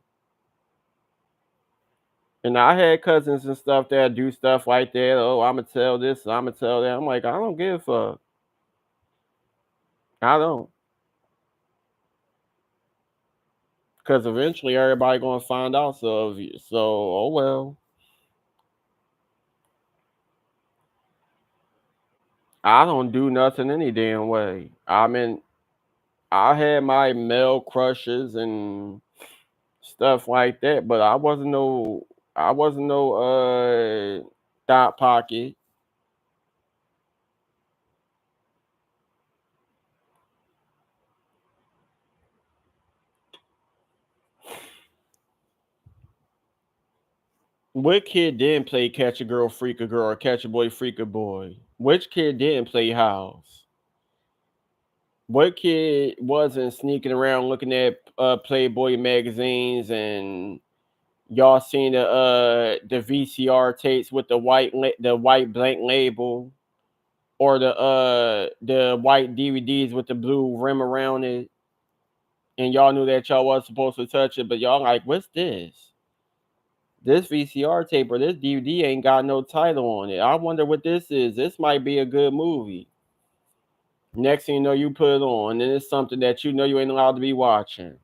And I had cousins and stuff that do stuff like that. Oh, I'm gonna tell this, I'm gonna tell that. I'm like, I don't give a fuck. I don't. Because eventually everybody gonna find out. So oh well. I don't do nothing any damn way. I mean, I had my male crushes and stuff like that, but I wasn't no dot pocket. What kid didn't play catch a girl, freak a girl, or catch a boy, freak a boy? Which kid didn't play house? What kid wasn't sneaking around looking at Playboy magazines and y'all seen the VCR tapes with the white blank label or the white DVDs with the blue rim around it, and y'all knew that y'all wasn't supposed to touch it, but y'all like, what's this? This VCR tape or this DVD ain't got no title on it. I wonder what this is. This might be a good movie. Next thing you know, you put it on, and it's something that you know you ain't allowed to be watching.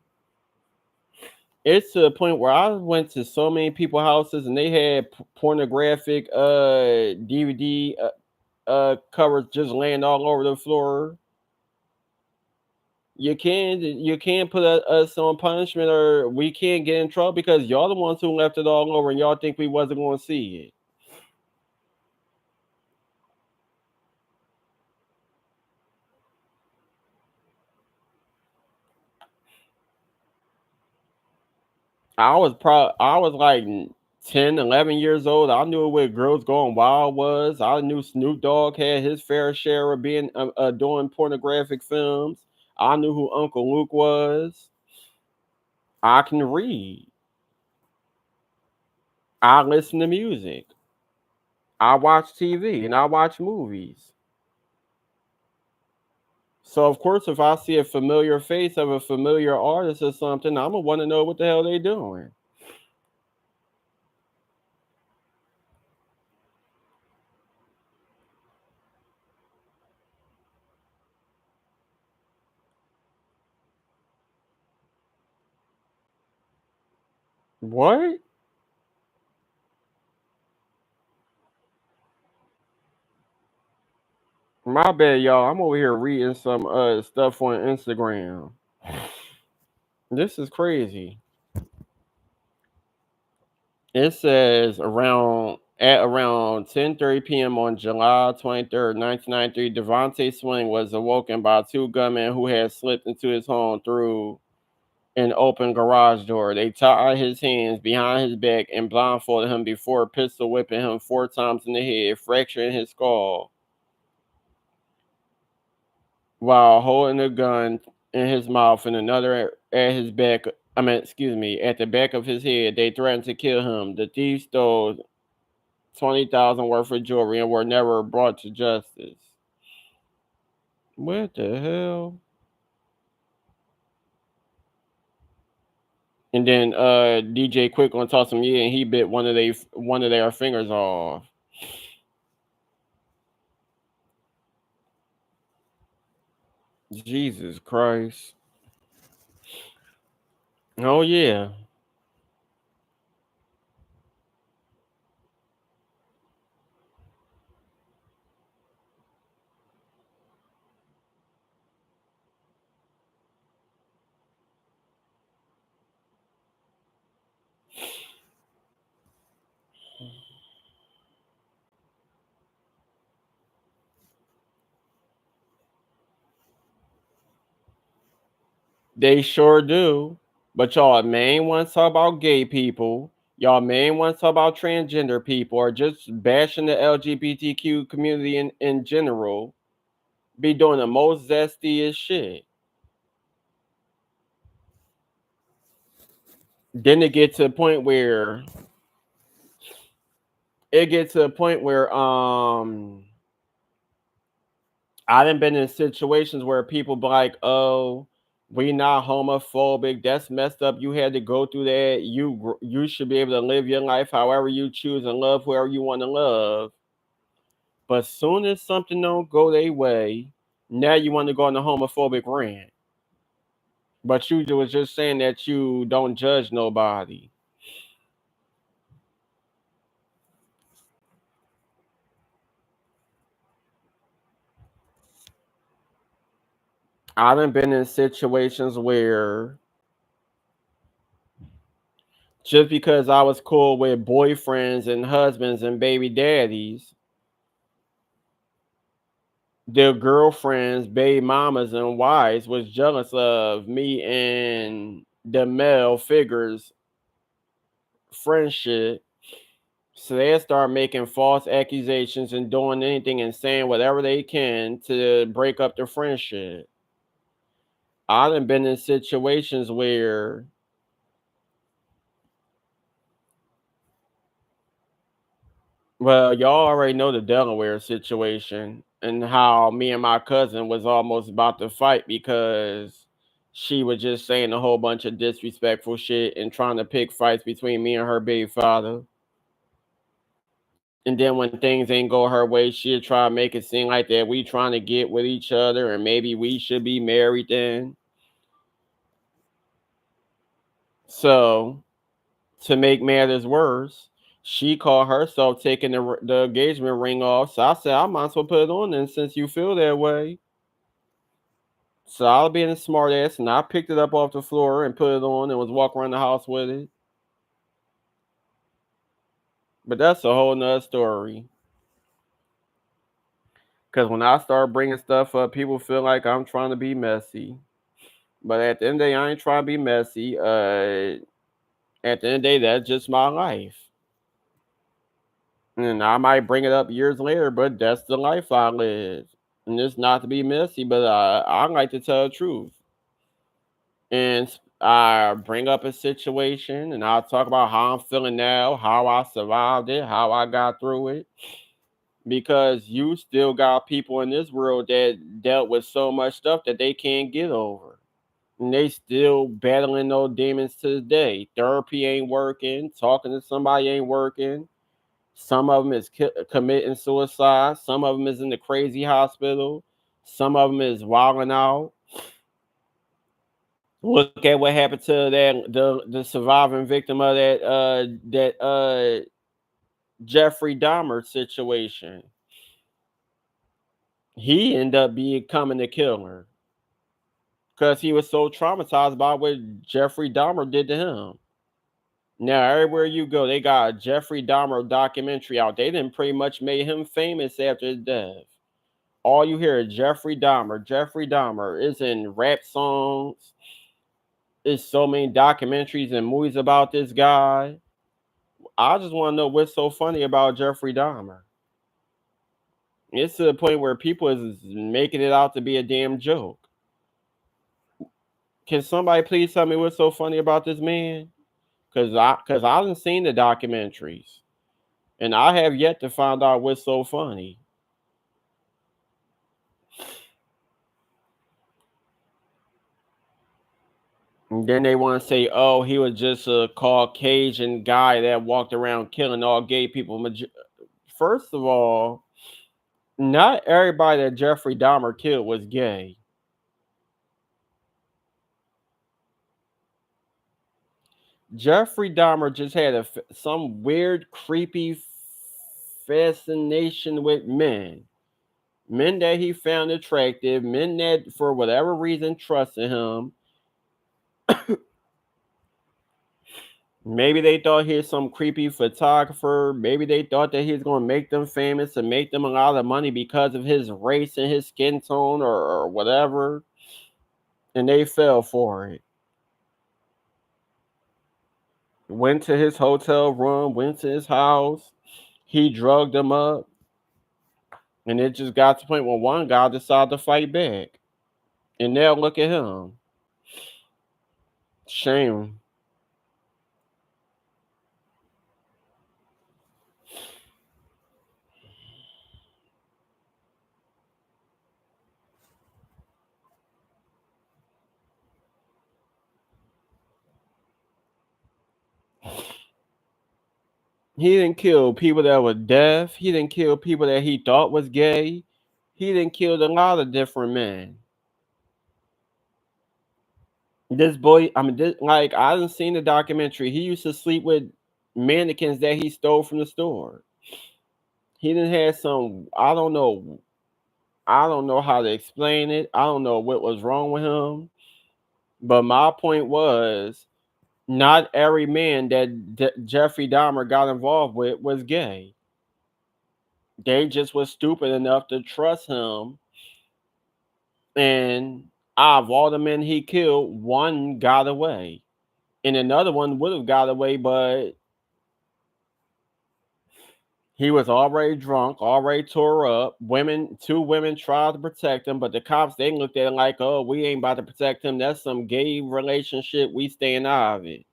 It's to the point where I went to so many people's houses and they had pornographic DVD covers just laying all over the floor. You can't put us on punishment or we can't get in trouble because y'all the ones who left it all over and y'all think we wasn't going to see it. I was like 10, 11 years old. I knew what Girls Going Wild was. I knew Snoop Dogg had his fair share of being doing pornographic films. I knew who Uncle Luke was. I can read. I listen to music. I watch TV and I watch movies. So of course, if I see a familiar face of a familiar artist or something, I'm gonna want to know what the hell they doing. What? My bad, y'all. I'm over here reading some stuff on Instagram. This is crazy. It says around 10:30 p.m. on July 23rd, 1993, Devontae Swing was awoken by two gunmen who had slipped into his home through an open garage door. They tied his hands behind his back and blindfolded him before pistol whipping him four times in the head, fracturing his skull while holding a gun in his mouth and another at his back. Excuse me, at the back of his head. They threatened to kill him. The thieves stole 20,000 worth of jewelry and were never brought to justice. What the hell? And then DJ Quick on toss him yeah, and he bit one of their fingers off. Jesus Christ. Oh yeah. They sure do. But y'all main want to talk about gay people. Y'all main want to talk about transgender people or just bashing the LGBTQ community in general. Be doing the most zestiest shit. Then it gets to a point where I done been in situations where people be like, "Oh, we not homophobic. That's messed up. You had to go through that. You should be able to live your life however you choose and love whoever you want to love." But soon as something don't go their way, now you want to go on a homophobic rant. But you was just saying that you don't judge nobody. I done been in situations where just because I was cool with boyfriends and husbands and baby daddies, their girlfriends, baby mamas, and wives was jealous of me and the male figures friendship. So they start making false accusations and doing anything and saying whatever they can to break up the friendship. I done been in situations where, well, y'all already know the Delaware situation and how me and my cousin was almost about to fight because she was just saying a whole bunch of disrespectful shit and trying to pick fights between me and her baby father. And then when things ain't go her way, she'll try to make it seem like that we trying to get with each other and maybe we should be married then. So to make matters worse, she called herself taking the engagement ring off. So I said, I might as well put it on then since you feel that way. So I was being a smart ass and I picked it up off the floor and put it on and was walking around the house with it. But that's a whole nother story. Because when I start bringing stuff up, people feel like I'm trying to be messy. But at the end of the day, I ain't trying to be messy. At the end of the day, that's just my life. And I might bring it up years later, but that's the life I live. And it's not to be messy, but I like to tell the truth. And I bring up a situation and I'll talk about how I'm feeling now, how I survived it, how I got through it. Because you still got people in this world that dealt with so much stuff that they can't get over. And they still battling those demons to this day. Therapy ain't working, talking to somebody ain't working. Some of them is committing suicide. Some of them is in the crazy hospital. Some of them is wilding out. Look at what happened to the surviving victim of that Jeffrey Dahmer situation. He ended up becoming the killer because he was so traumatized by what Jeffrey Dahmer did to him. Now everywhere you go, they got a Jeffrey Dahmer documentary out. They didn't pretty much made him famous after his death. All you hear is Jeffrey Dahmer. Jeffrey Dahmer is in rap songs. There's so many documentaries and movies about this guy. I just want to know what's so funny about Jeffrey Dahmer. It's to the point where people is making it out to be a damn joke. Can somebody please tell me what's so funny about this man? Cause I haven't seen the documentaries, and I have yet to find out what's so funny. And then they want to say, "Oh, he was just a Caucasian guy that walked around killing all gay people." First of all, not everybody that Jeffrey Dahmer killed was gay. Jeffrey Dahmer just had some weird, creepy fascination with men that he found attractive, men that for whatever reason trusted him. Maybe they thought he was some creepy photographer. Maybe they thought that he was going to make them famous and make them a lot of money because of his race and his skin tone or whatever. And they fell for it. Went to his hotel room, went to his house. He drugged them up. And it just got to the point where one guy decided to fight back. And now look at him. Shame. He didn't kill people that were deaf. He didn't kill people that he thought was gay. He didn't kill a lot of different men. This boy, I mean, like I didn't seen the documentary. He used to sleep with mannequins that he stole from the store. He didn't have some. I don't know. I don't know how to explain it. I don't know what was wrong with him. But my point was, not every man that Jeffrey Dahmer got involved with was gay. They just was stupid enough to trust him. And out of all the men he killed, one got away. And another one would have got away, but he was already drunk, already tore up. Two women tried to protect him, but the cops they looked at it like, "Oh, we ain't about to protect him. That's some gay relationship. We staying out of it."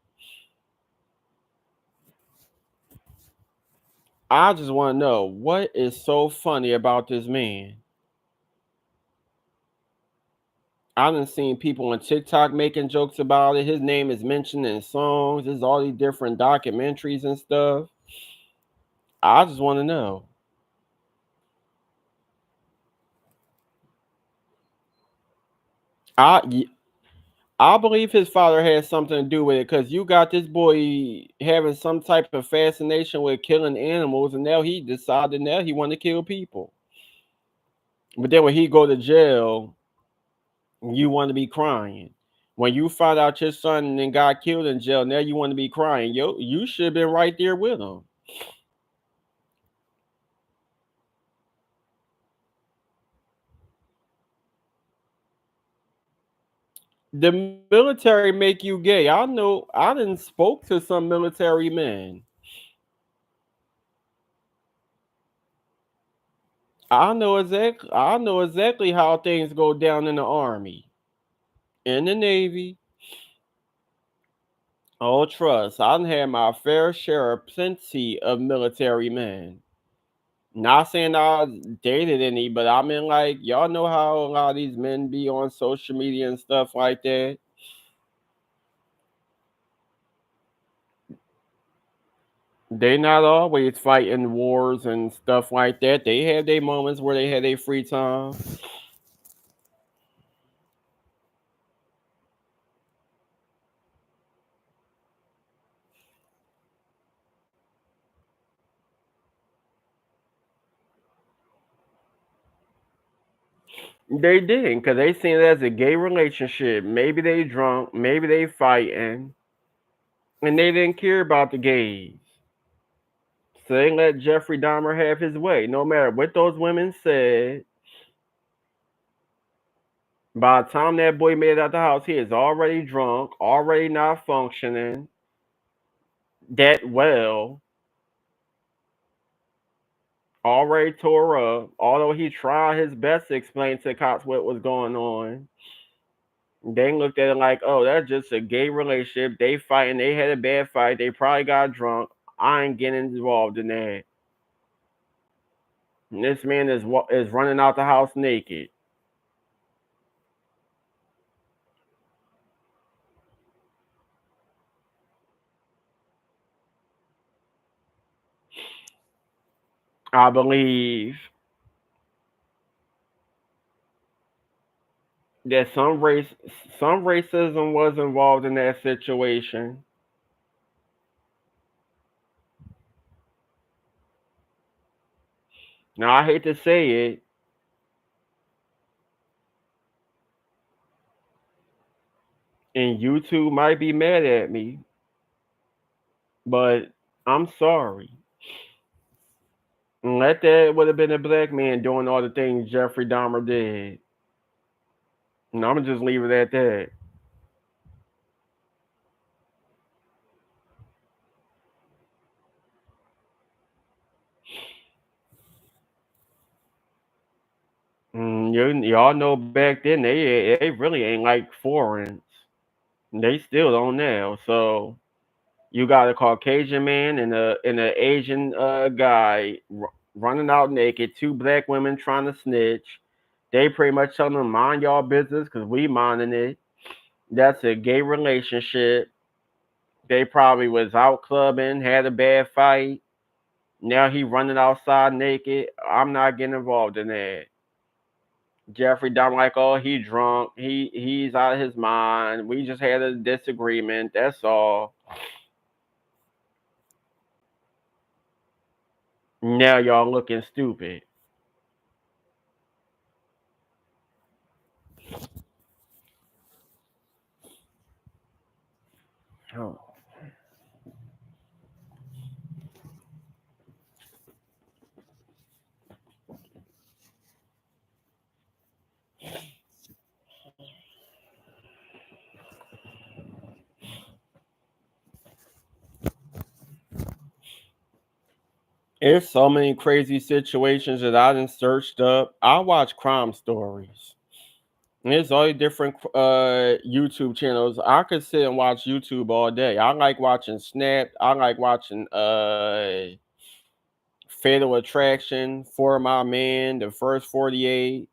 I just want to know what is so funny about this man. I done seen people on TikTok making jokes about it. His name is mentioned in songs. There's all these different documentaries and stuff. I just want to know. I I believe his father had something to do with it because you got this boy having some type of fascination with killing animals, and now he decided now he want to kill people. But then when he go to jail, you want to be crying. When you find out your son then got killed in jail, now you want to be crying. Yo, you should have been right there with him. The military make you gay. I know. I didn't spoke to some military men. I know exactly how things go down in the army, in the navy. Oh, trust. I done had my fair share of plenty of military men. Not saying I dated any, but I mean, like, y'all know how a lot of these men be on social media and stuff like that. They not always fighting wars and stuff like that. They have their moments where they had their free time. They didn't, because they seen it as a gay relationship. Maybe they drunk, maybe they fighting, and they didn't care about the gays. So they let Jeffrey Dahmer have his way. No matter what those women said, by the time that boy made it out the house, he is already drunk, already not functioning that well, already tore up. Although he tried his best to explain to the cops what was going on, they looked at it like, oh, that's just a gay relationship. They fighting, they had a bad fight, they probably got drunk. I ain't getting involved in that. And this man is running out the house naked. I believe that some racism was involved in that situation. Now I hate to say it, and YouTube might be mad at me, but I'm sorry. Let that would have been a black man doing all the things Jeffrey Dahmer did. And I'm gonna just leave it at that. Y'all know back then they really ain't like foreigns. They still don't now. So you got a Caucasian man and a Asian guy running out naked. Two black women trying to snitch. They pretty much telling them mind y'all business because we minding it. That's a gay relationship. They probably was out clubbing, had a bad fight. Now he running outside naked. I'm not getting involved in that. Jeffrey Dahmer like, oh, he drunk. He's out of his mind. We just had a disagreement. That's all. Now y'all looking stupid. Oh. There's so many crazy situations that I done searched up. I watch crime stories. And there's all these different YouTube channels. I could sit and watch YouTube all day. I like watching Snap. I like watching Fatal Attraction, For My Man, The First 48.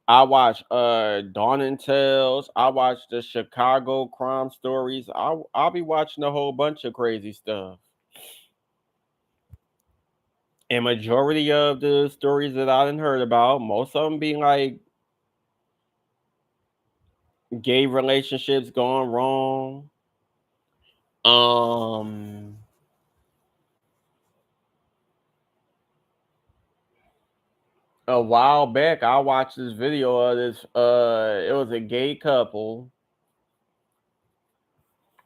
I watch Dawn and Tales. I watch the Chicago crime stories. I'll be watching a whole bunch of crazy stuff. And majority of the stories that I done heard about, most of them being like gay relationships going wrong. Um, a while back, I watched this video of this. It was a gay couple,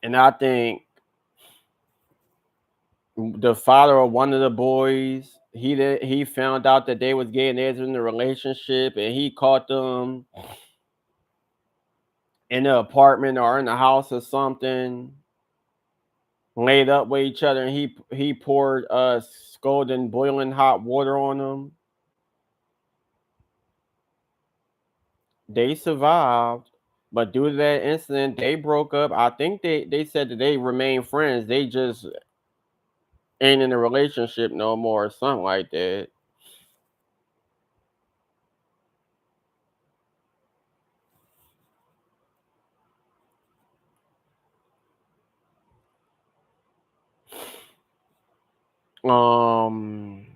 and I think the father of one of the boys, he found out that they was gay and they was in a relationship, and he caught them in the apartment or in the house or something, laid up with each other, and he poured scalding boiling hot water on them. They survived, but due to that incident, they broke up. I think they said that they remain friends. They just ain't in a relationship no more, or something like that. Um,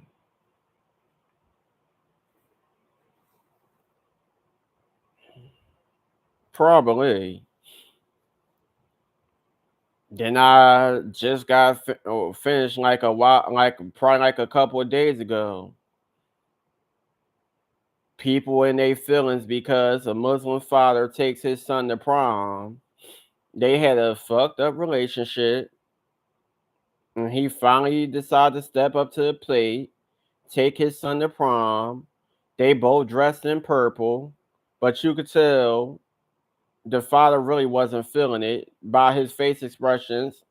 Probably. Then I just got finished like a while, like probably like a couple of days ago. People in their feelings because a Muslim father takes his son to prom. They had a fucked up relationship, and he finally decided to step up to the plate, take his son to prom. They both dressed in purple, but you could tell the father really wasn't feeling it by his face expressions.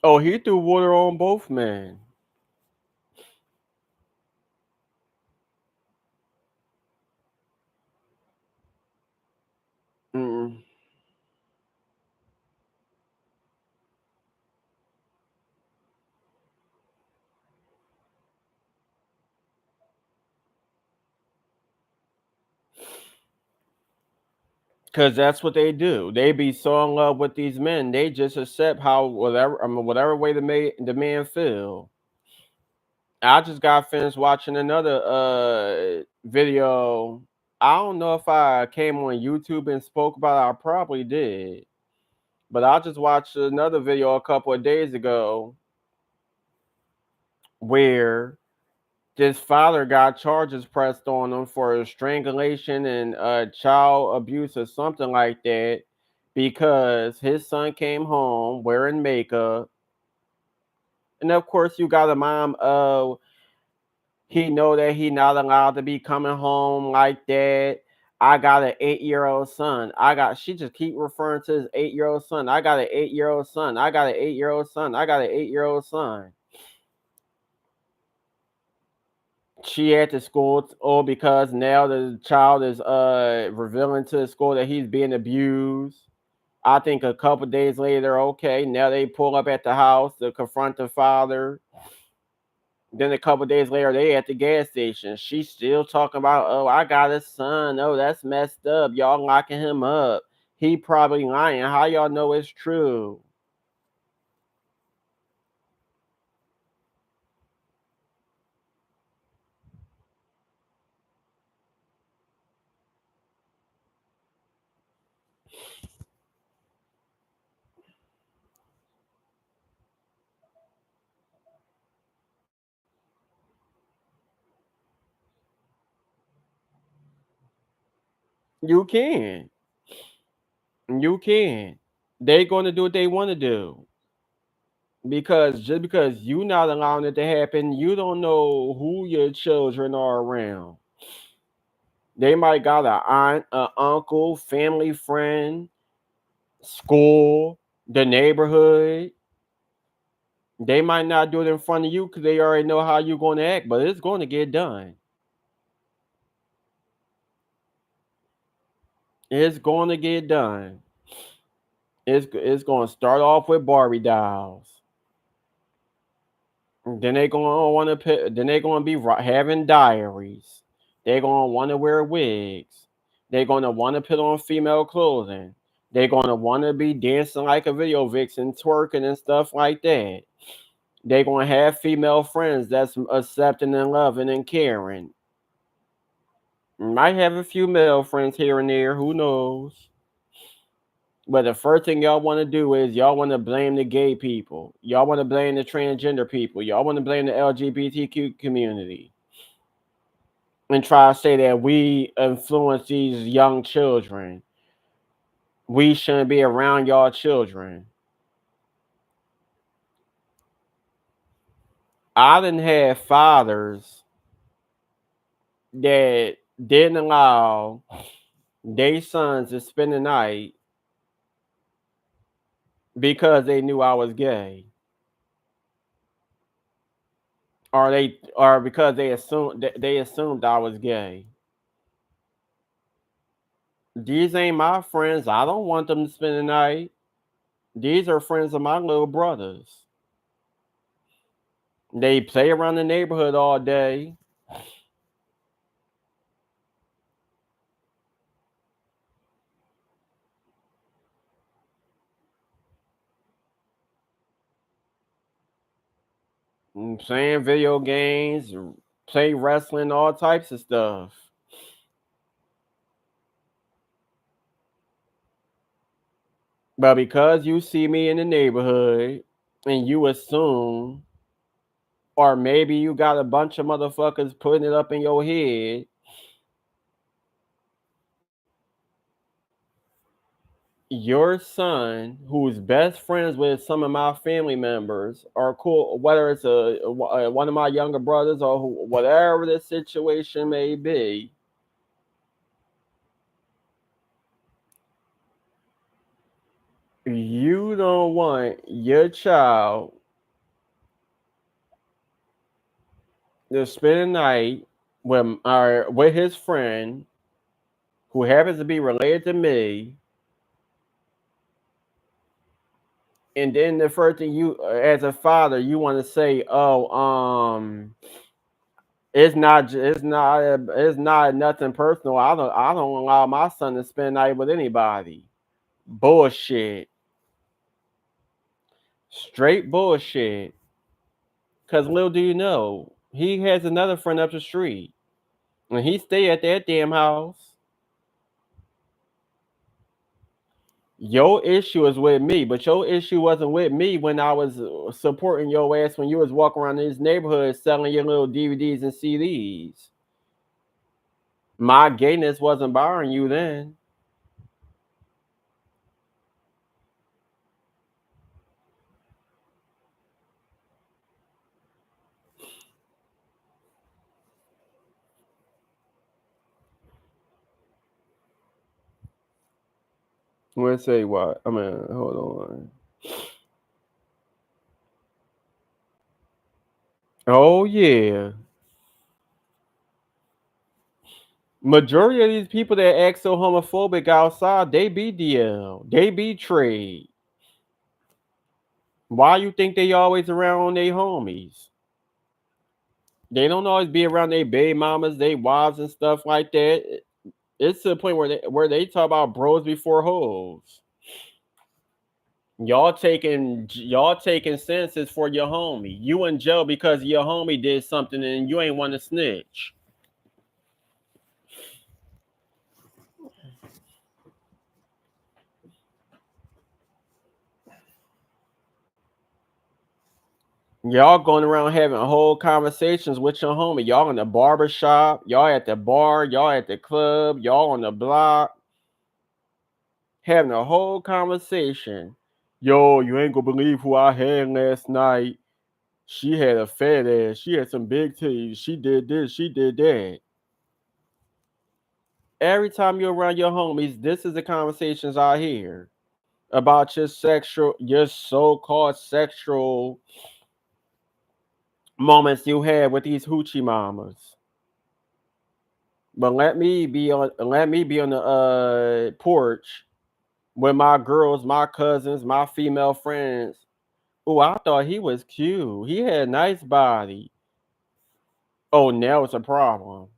Oh, he threw water on both men. Mm. Cause that's what they do. They be so in love with these men, they just accept how whatever whatever way the man feel. I just got finished watching another video. I don't know if I came on YouTube and spoke about it. I probably did. But I just watched another video a couple of days ago where this father got charges pressed on him for strangulation and child abuse or something like that because his son came home wearing makeup. And of course, you got a mom. He know that he not allowed to be coming home like that. I got an 8-year-old son. She just keep referring to his 8-year-old son. I got an 8-year-old son. I got an 8-year-old son. I got an 8-year-old son. She at the school, or because now the child is revealing to the school that he's being abused. I think a couple days later, okay, now they pull up at the house to confront the father. Then a couple days later, they at the gas station. She's still talking about, oh, I got a son. Oh, that's messed up. Y'all locking him up. He probably lying. How y'all know it's true? You can. You can. They going to do what they want to do. Because just because you not allowing it to happen, you don't know who your children are around. They might got a aunt, a uncle, family friend, school, the neighborhood. They might not do it in front of you because they already know how you're going to act, but it's going to get done. It's going to get done. It's going to start off with Barbie dolls. Then they gonna want to. Then they gonna be having diaries. They're gonna want to wear wigs. They're gonna want to put on female clothing. They're gonna want to be dancing like a video vixen, twerking and stuff like that. They're gonna have female friends that's accepting and loving and caring. Might have a few male friends here and there. Who knows? But the first thing y'all want to do is y'all want to blame the gay people. Y'all want to blame the transgender people. Y'all want to blame the LGBTQ community. And try to say that we influence these young children. We shouldn't be around y'all children. I didn't have fathers that didn't allow their sons to spend the night because they knew I was gay. Or because they assumed I was gay. These ain't my friends. I don't want them to spend the night. These are friends of my little brothers. They play around the neighborhood all day. Playing video games, play wrestling, all types of stuff. But because you see me in the neighborhood and you assume, or maybe you got a bunch of motherfuckers putting it up in your head, your son, who's best friends with some of my family members, are cool, whether it's one of my younger brothers or whatever the situation may be, you don't want your child to spend a night with his friend who happens to be related to me, and then the first thing you, as a father, you want to say, "Oh, it's not nothing personal. I don't allow my son to spend a night with anybody." Bullshit, straight bullshit. Cause little do you know, he has another friend up the street, and he stay at that damn house. Your issue is with me, but your issue wasn't with me when I was supporting your ass when you was walking around these neighborhoods selling your little DVDs and CDs. My gayness wasn't bothering you then. Let's say what? I mean, hold on. Oh yeah. Majority of these people that act so homophobic outside, they be DL. They be trade. Why you think they always around their homies? They don't always be around their baby mamas, their wives, and stuff like that. It's to the point where they talk about bros before hoes. Y'all taking sentences for your homie. You in jail because your homie did something and you ain't want to snitch. Y'all going around having whole conversations with your homie. Y'all in the barber shop, y'all at the bar, y'all at the club, y'all on the block, having a whole conversation. Yo, you ain't gonna believe who I had last night. She had a fat ass. She had some big titties. She did this. She did that. Every time you're around your homies, this is the conversations I hear about your so-called sexual moments you had with these hoochie mamas. But let me be on the porch with my girls, my cousins, my female friends. Oh, I thought he was cute. He had a nice body. Oh, now it's a problem.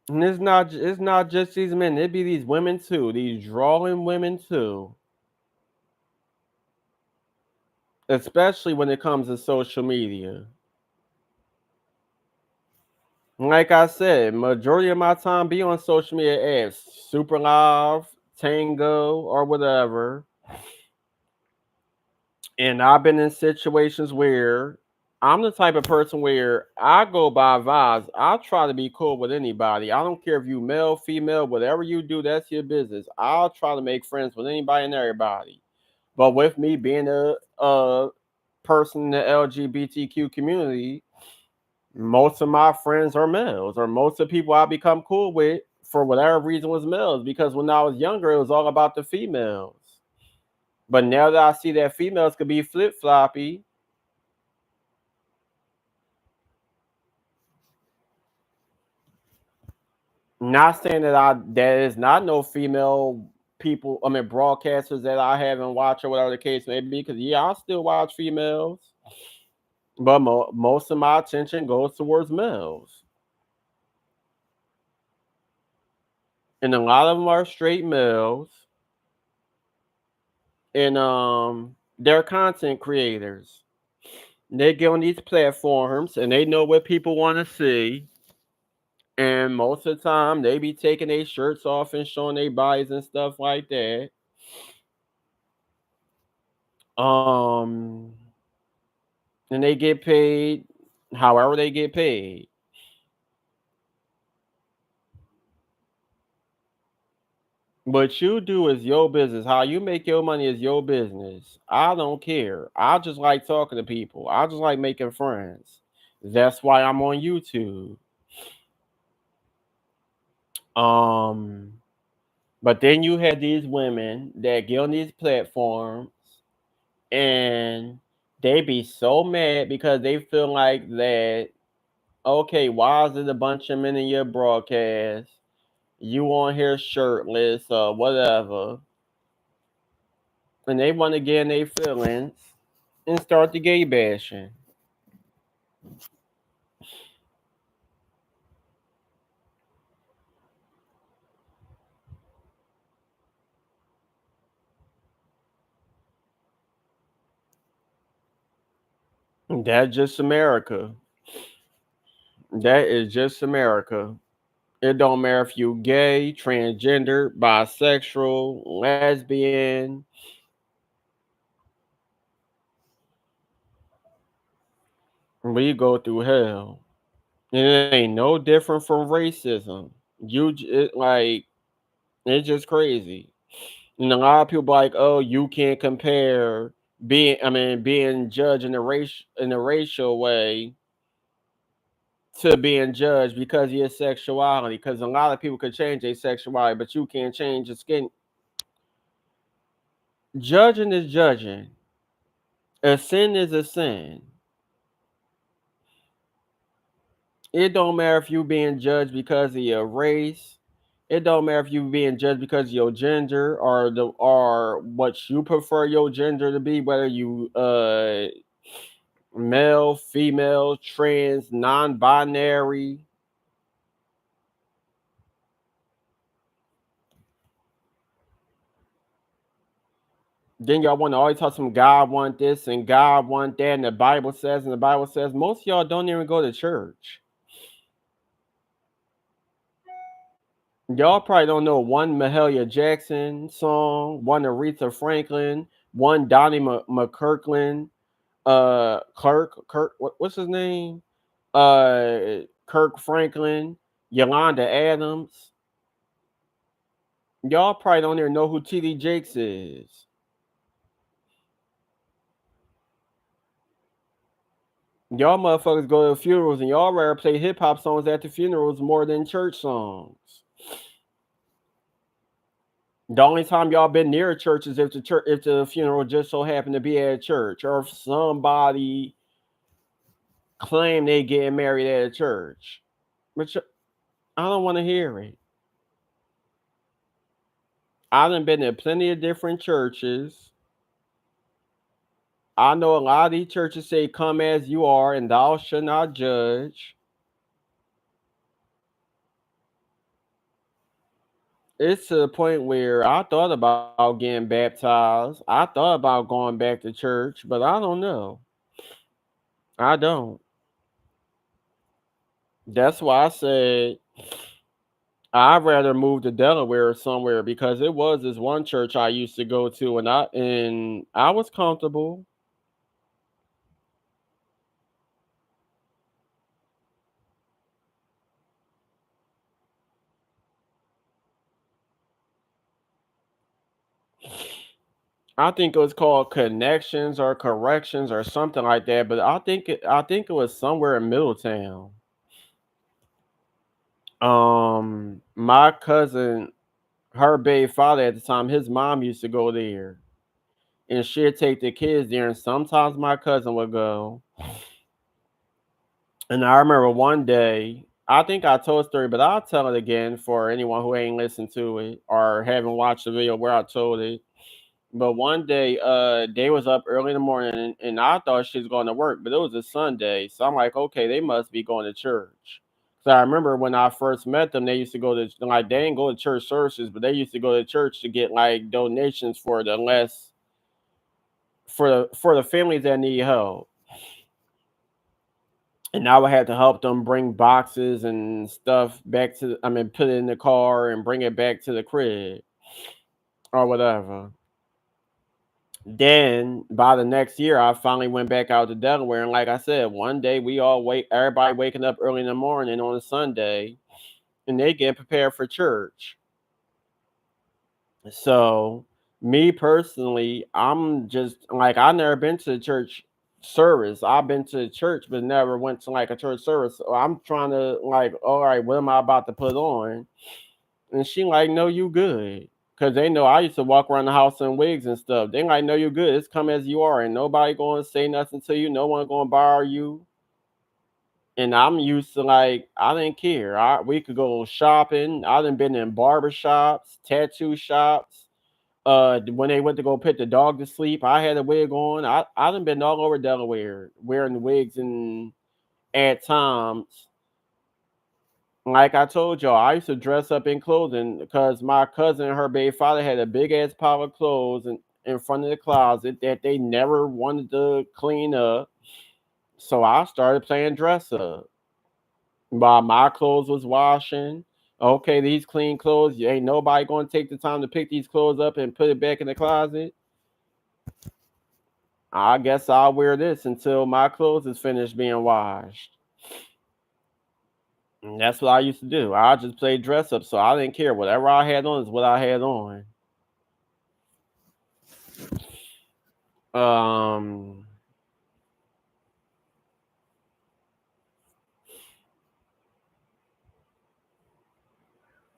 And it's not just these men. It be these women too. These drawing women too. Especially when it comes to social media. Like I said, majority of my time be on social media apps, Super Live, Tango, or whatever. And I've been in situations where I'm the type of person where I go by vibes. I try to be cool with anybody. I don't care if you male, female, whatever you do, that's your business. I'll try to make friends with anybody and everybody. But with me being a person in the LGBTQ community, most of my friends are males, or most of the people I become cool with for whatever reason was males. Because when I was younger, it was all about the females. But now that I see that females could be flip floppy, not saying that is not no female people, I mean broadcasters that I haven't watched or whatever the case may be. Because yeah, I still watch females, but most of my attention goes towards males, and a lot of them are straight males, and they're content creators. They get on these platforms and they know what people want to see. And most of the time, they be taking their shirts off and showing their bodies and stuff like that. Um, and they get paid however they get paid. What you do is your business. How you make your money is your business. I don't care. I just like talking to people. I just like making friends. That's why I'm on YouTube. Um, but then you had these women that get on these platforms and they be so mad because they feel like that, okay, why is it a bunch of men in your broadcast? You on here shirtless or whatever. And they want to get in their feelings and start the gay bashing. That's just America. That is just America. It don't matter if you gay, transgender, bisexual, lesbian. We go through hell. And it ain't no different from racism. Like it's just crazy. And a lot of people like, oh, you can't compare being judged in a racial way to being judged because of your sexuality. Because a lot of people could change their sexuality, but you can't change your skin. Judging is judging. A sin is a sin. It don't matter if you being judged because of your race, It don't matter if you being judged because of your gender or what you prefer your gender to be, whether you male, female, trans, non-binary. Then y'all want to always talk some God want this and God want that, and the Bible says most of y'all don't even go to church. Y'all probably don't know one Mahalia Jackson song, one Aretha Franklin, one Donnie McKirkland, what's his name? Kirk Franklin, Yolanda Adams. Y'all probably don't even know who TD Jakes is. Y'all motherfuckers go to funerals and y'all rather play hip hop songs at the funerals more than church songs. The only time y'all been near a church is if the funeral just so happened to be at a church, or if somebody claim they getting married at a church. But I don't want to hear it. I done been to plenty of different churches. I know a lot of these churches say, "Come as you are, and thou shalt not judge." It's to the point where I thought about getting baptized. I thought about going back to church, but I don't know. I don't. That's why I said I'd rather move to Delaware or somewhere, because it was this one church I used to go to, and I was comfortable. I think it was called Connections or Corrections or something like that, but I think it was somewhere in Middletown. My cousin, her baby father at the time, his mom used to go there, and she'd take the kids there, and sometimes my cousin would go. And I remember one day, I think I told a story, but I'll tell it again for anyone who ain't listened to it or haven't watched the video where I told it. But one day, they was up early in the morning, and I thought she was going to work, but it was a Sunday, so I'm like, okay, they must be going to church. So I remember when I first met them, they used to go to, like, they didn't go to church services, but they used to go to church to get like donations for the less for the families that need help. And I would have to help them bring boxes and stuff back to, I mean, put it in the car and bring it back to the crib or whatever. Then by the next year, I finally went back out to Delaware, and like I said, one day we all everybody waking up early in the morning on a Sunday, and they getting prepared for church. So me personally, I'm just like, I never been to a church service. I've been to church, but never went to like a church service. So I'm trying to like, all right, what am I about to put on? And she like, no, you good. Cause they know I used to walk around the house in wigs and stuff. They like, no, you good. It's come as you are, and nobody going to say nothing to you. No one going to bar you. And I'm used to, like, I didn't care. We could go shopping. I done been in barber shops, tattoo shops. When they went to go put the dog to sleep, I had a wig on. I done been all over Delaware wearing wigs, and at times, like I told y'all, I used to dress up in clothing because my cousin and her baby father had a big ass pile of clothes in front of the closet that they never wanted to clean up. So I started playing dress up. While my clothes was washing, okay, these clean clothes, you ain't nobody gonna take the time to pick these clothes up and put it back in the closet. I guess I'll wear this until my clothes is finished being washed. And that's what I used to do. I just play dress up, so I didn't care. Whatever I had on is what I had on. Um,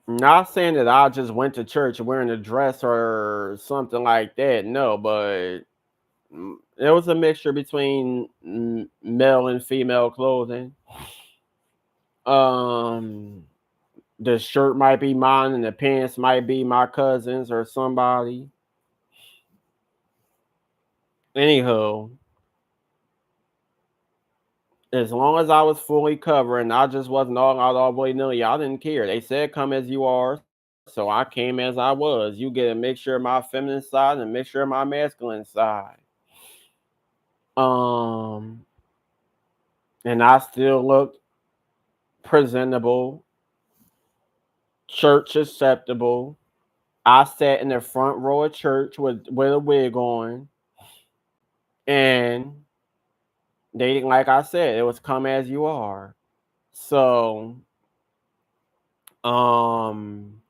Not saying that I just went to church wearing a dress or something like that. No, but it was a mixture between male and female clothing. Um, The shirt might be mine and the pants might be my cousin's or somebody. Anywho, as long as I was fully covered and I just wasn't all out all willy nilly, I didn't care. They said come as you are, so I came as I was. You get a mixture of my feminine side and a mixture of my masculine side. Um, and I still looked presentable, church acceptable. I sat in the front row of church with a wig on, and they, like I said, it was come as you are. So, um,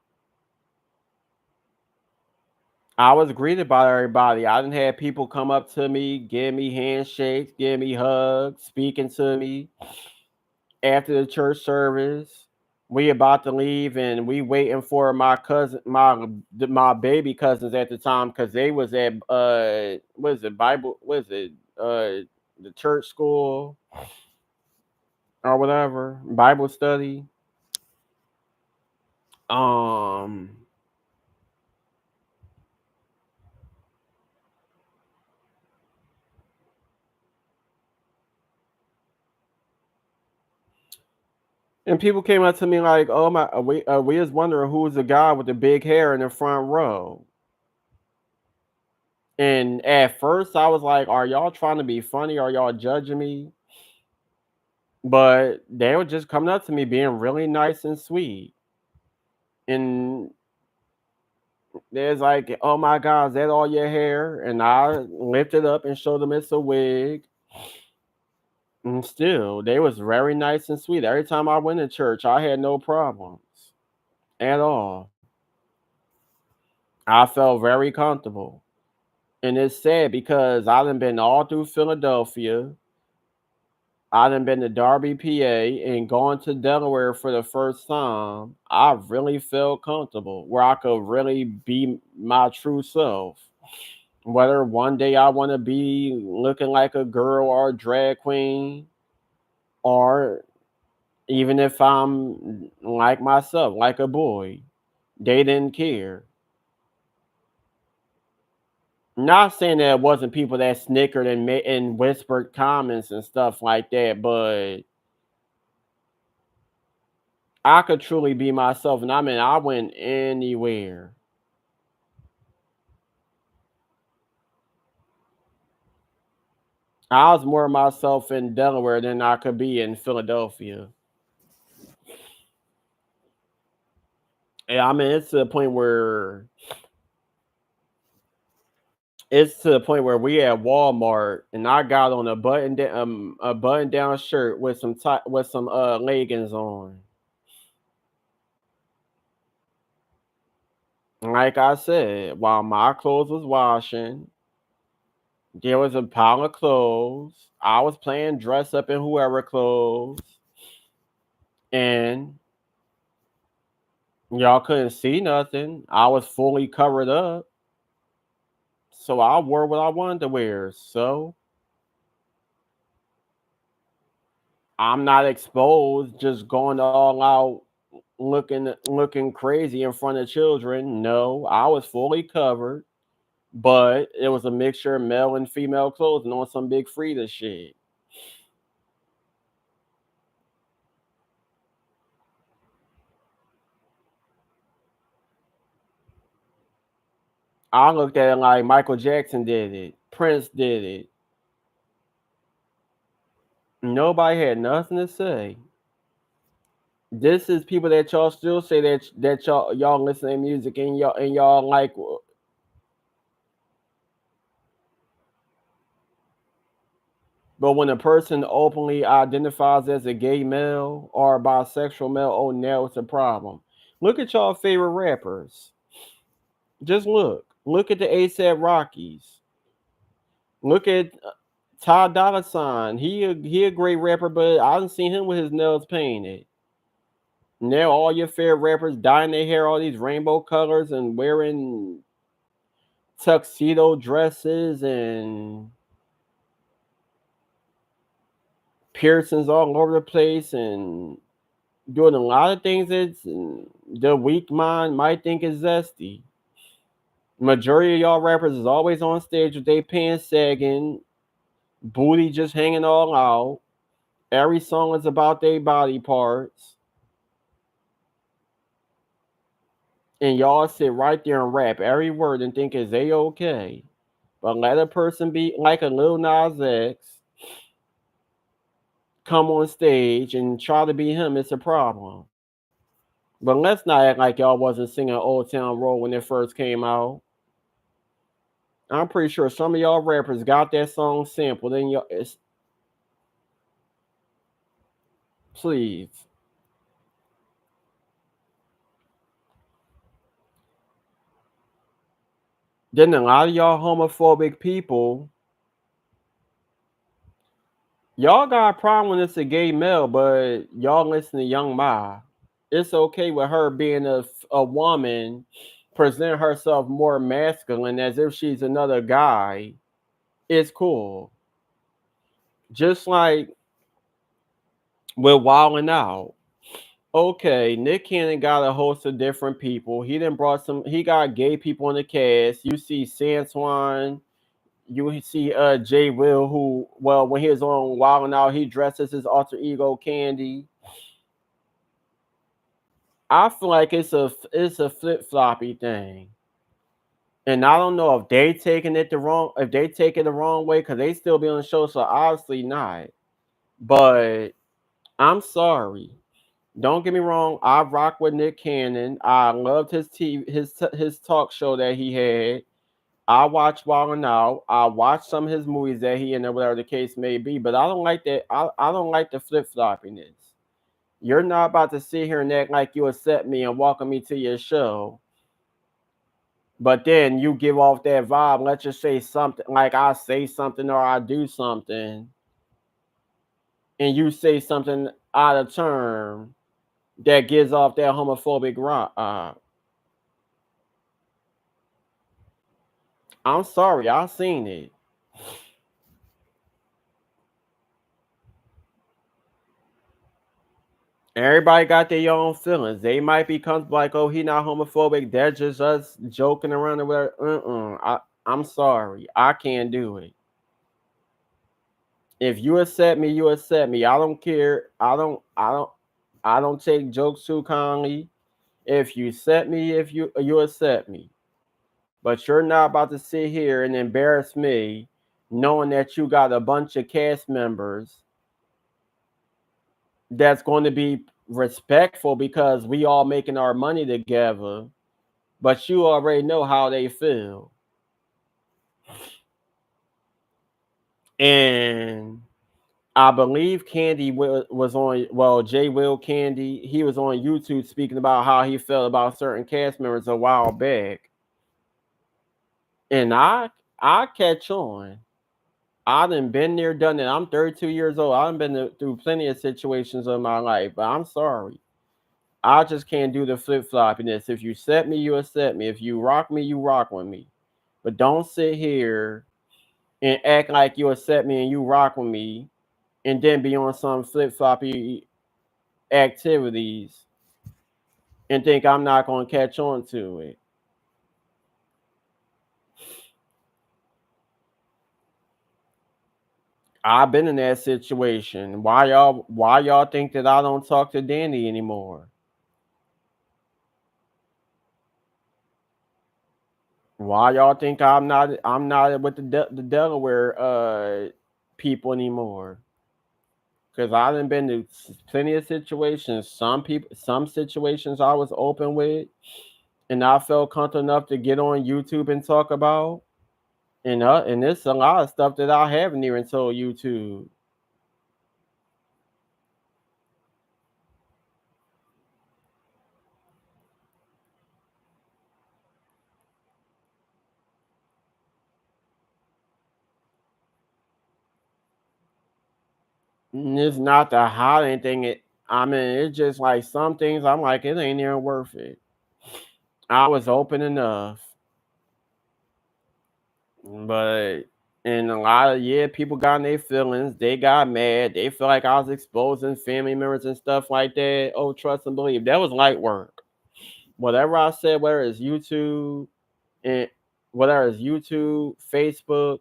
I was greeted by everybody. I didn't have people come up to me, give me handshakes, give me hugs, speaking to me after the church service. We about to leave, and we waiting for my cousin, my baby cousins at the time, because they was at what is it, Bible, what is it, the church school or whatever, Bible study. Um, and people came up to me like, "Oh my, we was wondering who was the guy with the big hair in the front row." And at first, I was like, "Are y'all trying to be funny? Are y'all judging me?" But they were just coming up to me being really nice and sweet. And there's like, "Oh my God, is that all your hair?" And I lifted up and showed them it's a wig. And still, they was very nice and sweet. Every time I went to church, I had no problems at all. I felt very comfortable. And it's sad because I done been all through Philadelphia. I done been to Darby, PA, and gone to Delaware for the first time. I really felt comfortable where I could really be my true self. Whether one day I want to be looking like a girl or a drag queen, or even if I'm like myself, like a boy, they didn't care. Not saying that it wasn't people that snickered and whispered comments and stuff like that, but I could truly be myself, and I mean, I went anywhere. I was more myself in Delaware than I could be in Philadelphia. Yeah, I mean, it's to the point where we at Walmart, and I got on a button down shirt with some leggings on. Like I said, while my clothes was washing, there was a pile of clothes. I was playing dress up in whoever clothes, and y'all couldn't see nothing. I was fully covered up, so I wore what I wanted to wear. So I'm not exposed, just going all out looking crazy in front of children. No, I was fully covered, but it was a mixture of male and female clothing on some big Frida shit. I looked at it like Michael Jackson did it, Prince did it. Nobody had nothing to say. This is people that y'all still say that y'all listen to music and y'all like, but when a person openly identifies as a gay male or a bisexual male, oh, now it's a problem. Look at y'all favorite rappers. Just look. Look at the ASAP Rockies. Look at Ty Dolla Sign. He a great rapper, but I didn't see him with his nails painted. Now all your favorite rappers dyeing their hair all these rainbow colors and wearing tuxedo dresses and piercings all over the place and doing a lot of things that the weak mind might think is zesty. Majority of y'all rappers is always on stage with their pants sagging, booty just hanging all out. Every song is about their body parts. And y'all sit right there and rap every word and think is they okay. But let a person be like a Lil Nas X come on stage and try to be him, it's a problem. But let's not act like y'all wasn't singing Old Town Road when it first came out. I'm pretty sure some of y'all rappers got that song sampled in your. Please. Then a lot of y'all homophobic people, y'all got a problem when it's a gay male, but y'all listen to Young Ma. It's okay with her being a woman, present herself more masculine as if she's another guy. It's cool. Just like with Wildin' Out. Okay, Nick Cannon got a host of different people. He then brought some. He got gay people in the cast. You see Santuan. You see Jay Will, who well when he was on Wild 'N Out, he dressed as his alter ego Candy. I feel like it's a flip floppy thing, and I don't know if they taking it the wrong if they take it the wrong way because they still be on the show, so obviously not. But I'm sorry. Don't get me wrong. I rock with Nick Cannon. I loved his talk show that he had. I watched Wild 'N Out. I watched some of his movies that he in or whatever the case may be. But I don't like that. I don't like the flip floppiness. You're not about to sit here and act like you accept me and welcome me to your show. But then you give off that vibe. Let's just say something like I say something or I do something, and you say something out of turn that gives off that homophobic rock. I'm sorry, I seen it. Everybody got their own feelings. They might be comfortable like, oh, he not homophobic. They're just us joking around or whatever. I'm sorry, I can't do it. If you accept me, you accept me. I don't care. I don't take jokes too kindly. If you accept me, if you accept me. But you're not about to sit here and embarrass me knowing that you got a bunch of cast members that's going to be respectful because we all making our money together, but you already know how they feel. And I believe Candy was on, well, Jay Will Candy, he was on YouTube speaking about how he felt about certain cast members a while back. And I catch on. I done been there, done it. I'm 32 years old. I've been through plenty of situations in my life, but I'm sorry. I just can't do the flip floppiness. If you accept me, you accept me. If you rock me, you rock with me. But don't sit here and act like you accept me and you rock with me and then be on some flip floppy activities and think I'm not going to catch on to it. I've been in that situation. Why y'all think that I don't talk to Danny anymore? Why y'all think I'm not with the Delaware people anymore? Because I done been to plenty of situations. Some situations I was open with, and I felt comfortable enough to get on YouTube and talk about. And there's a lot of stuff that I haven't even told YouTube. And it's not the hot anything. I mean, it's just like some things I'm like, it ain't even worth it. I was open enough, but And a lot of people got in their feelings. They got mad. They feel like I was exposing family members and stuff like that. Oh, trust and believe. That was light work. Whatever I said, whether it's YouTube and whether it's YouTube, Facebook,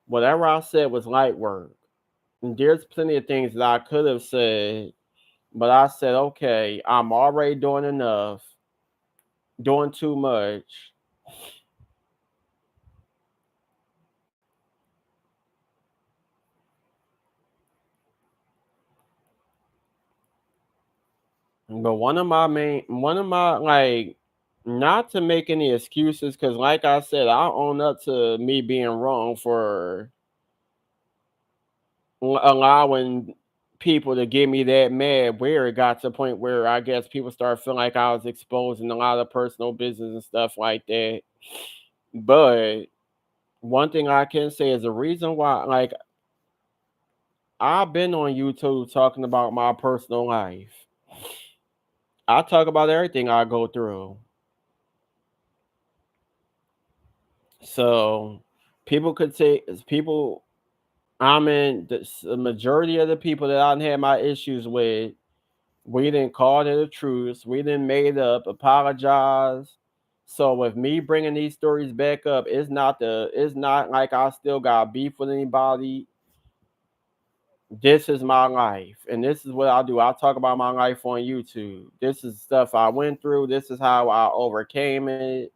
whatever I said was light work. And there's plenty of things that I could have said, but I said, okay, I'm already doing enough, doing too much. But one of my like, not to make any excuses, because like I said, I own up to me being wrong for allowing people to get me that mad. Where it got to the point where I guess people start feeling like I was exposing a lot of personal business and stuff like that. But one thing I can say is the reason why, like, I've been on YouTube talking about my personal life. I talk about everything I go through. So people could say people I'm in the majority of the people that I had my issues with, we didn't call it a truce. We didn't made up, apologize. So with me bringing these stories back up, it's not like I still got beef with anybody. This is my life, and this is what I do. I talk about my life on YouTube. This is stuff I went through. This is how I overcame it.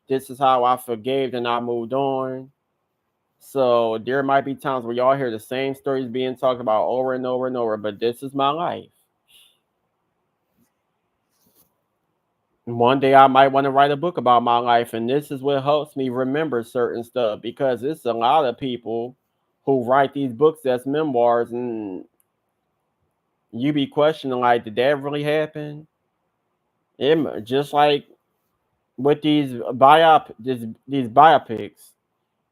This is how I forgave and I moved on. So there might be times where y'all hear the same stories being talked about over and over and over, but this is my life. One day I might want to write a book about my life, and this is what helps me remember certain stuff because it's a lot of people who write these books as memoirs, and you be questioning like, did that really happen? Just like with these biopics,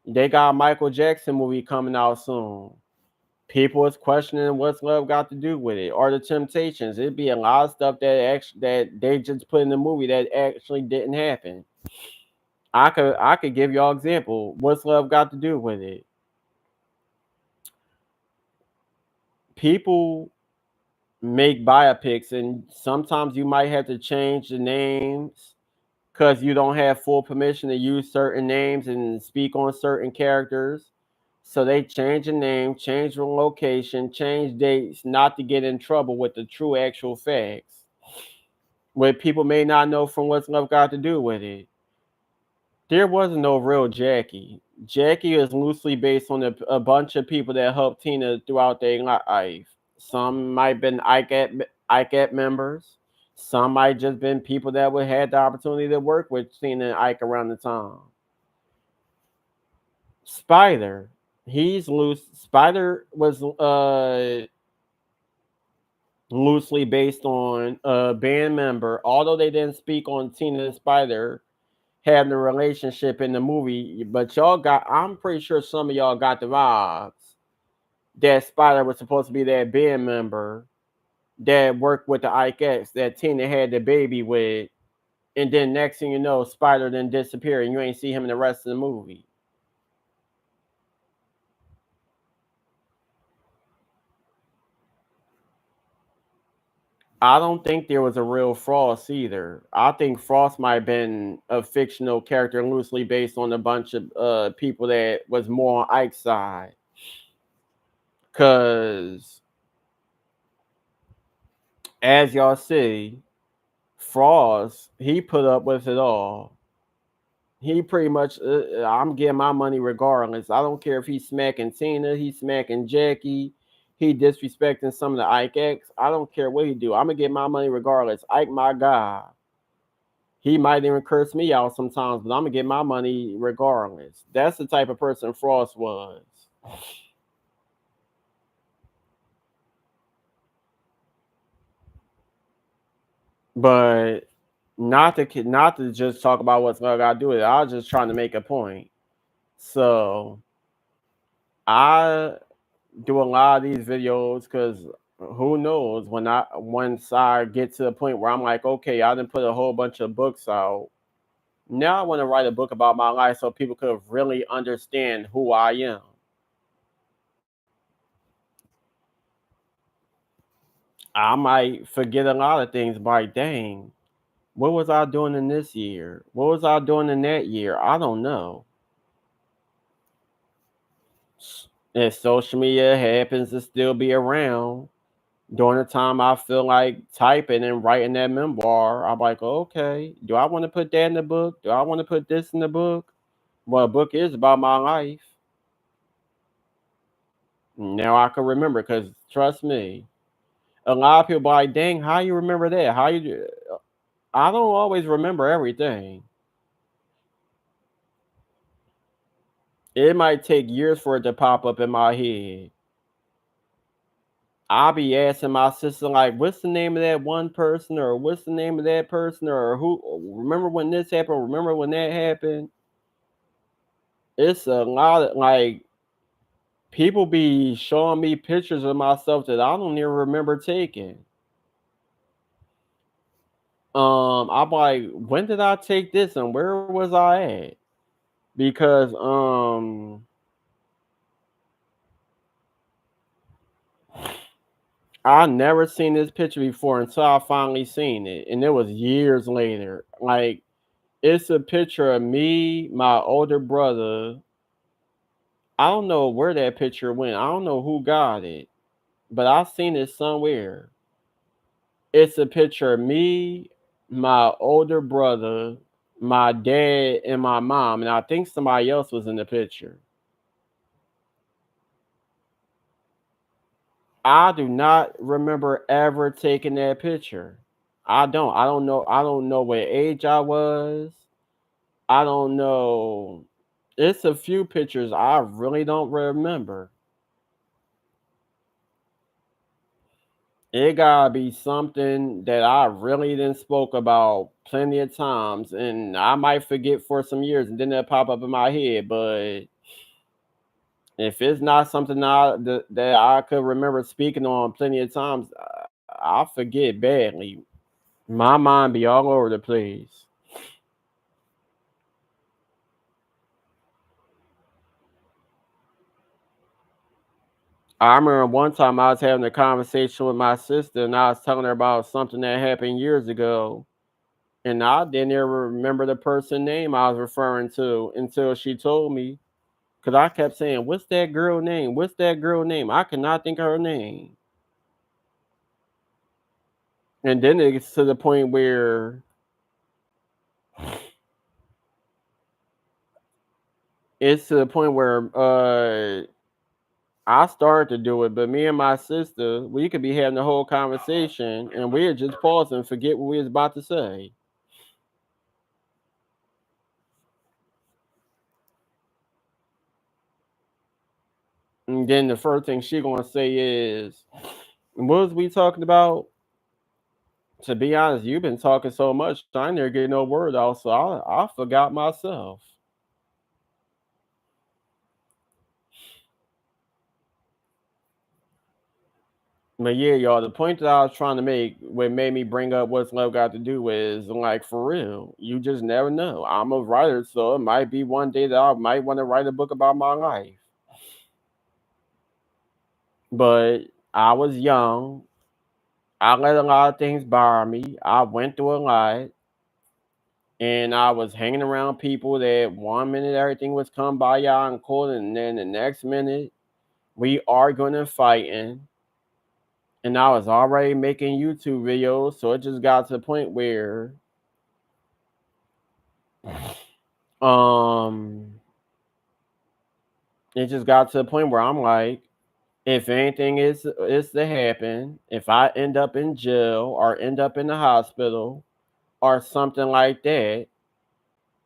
they got a Michael Jackson movie coming out soon. People is questioning what's love got to do with it, or the Temptations. It'd be a lot of stuff that they just put in the movie that actually didn't happen. I could give y'all example. What's love got to do with it? People make biopics, and sometimes you might have to change the names because you don't have full permission to use certain names and speak on certain characters. So they change the name, change the location, change dates, not to get in trouble with the true actual facts. What people may not know from what's love got to do with it. There wasn't no real Jackie. Jackie is loosely based on a bunch of people that helped Tina throughout their life. Some might have been ICAT members. Some might just been people that would had the opportunity to work with Tina and Ike around the time. Spider, he's loose. Spider was loosely based on a band member, although they didn't speak on Tina and Spider having a relationship in the movie, but y'all got I'm pretty sure some of y'all got the vibes that Spider was supposed to be that band member that worked with the Ike X that Tina had the baby with, and then next thing you know, Spider then disappeared and you ain't see him in the rest of the movie. I don't think there was a real Frost either. I think Frost might have been a fictional character loosely based on a bunch of people that was more on Ike's side. Cause as y'all see, Frost, he put up with it all. He pretty much, I'm getting my money regardless. I don't care if he's smacking Tina, he's smacking Jackie, he disrespecting some of the Ike X. I don't care what he do. I'm gonna get my money regardless. Ike, my guy. He might even curse me out sometimes, but I'm gonna get my money regardless. That's the type of person Frost was. But not to just talk about what's I gotta do with it. I was just trying to make a point. So I do a lot of these videos because who knows when I once I get to the point where I'm like, okay, I didn't put a whole bunch of books out. Now I want to write a book about my life so people could really understand who I am. I might forget a lot of things by dang. What was I doing in this year? What was I doing in that year? I don't know. And social media happens to still be around during the time I feel like typing and writing that memoir. I'm like, okay, do I want to put that in the book? Do I want to put this in the book? Well, a book is about my life. Now I can remember because trust me, a lot of people are like, dang, how you remember that? How you do? I don't always remember everything. It might take years for it to pop up in my head. I'll be asking my sister, like, what's the name of that one person, or what's the name of that person, or who remember when this happened, remember when that happened. It's a lot of like people be showing me pictures of myself that I don't even remember taking. I'm like, when did I take this and where was I at? Because I never seen this picture before until I finally seen it, and it was years later. Like it's a picture of me, my older brother. I don't know where that picture went. I don't know who got it, but I seen it somewhere. It's a picture of me, my older brother, my dad, and my mom, and I think somebody else was in the picture. I do not remember ever taking that picture. I don't. I don't know. I don't know what age I was. I don't know. It's a few pictures I really don't remember. It gotta be something that I really didn't spoke about plenty of times, and I might forget for some years, and then it'll pop up in my head. But if it's not something that I could remember speaking on plenty of times, I forget badly. My mind be all over the place. I remember one time I was having a conversation with my sister, and I was telling her about something that happened years ago, and I didn't even remember the person name I was referring to until she told me. Cause I kept saying, "What's that girl name? What's that girl name?" I could not think of her name. And then it gets to the point where I started to do it, but me and my sister, we could be having the whole conversation and we'd just pause and forget what we was about to say. And then the first thing she gonna say is, "What was we talking about?" To be honest, you've been talking so much, I never get no word out, so I forgot myself. But yeah, y'all, the point that I was trying to make, what made me bring up what's love got to do with, is like for real, you just never know. I'm a writer, so it might be one day that I might want to write a book about my life. But I was young. I let a lot of things bother me. I went through a lot, and I was hanging around people that one minute everything was come by y'all and cool, and then the next minute we arguing and fighting. And I was already making YouTube videos, so it just got to the point where Um, it just got to the point where I'm like, if anything is to happen, if I end up in jail or end up in the hospital or something like that,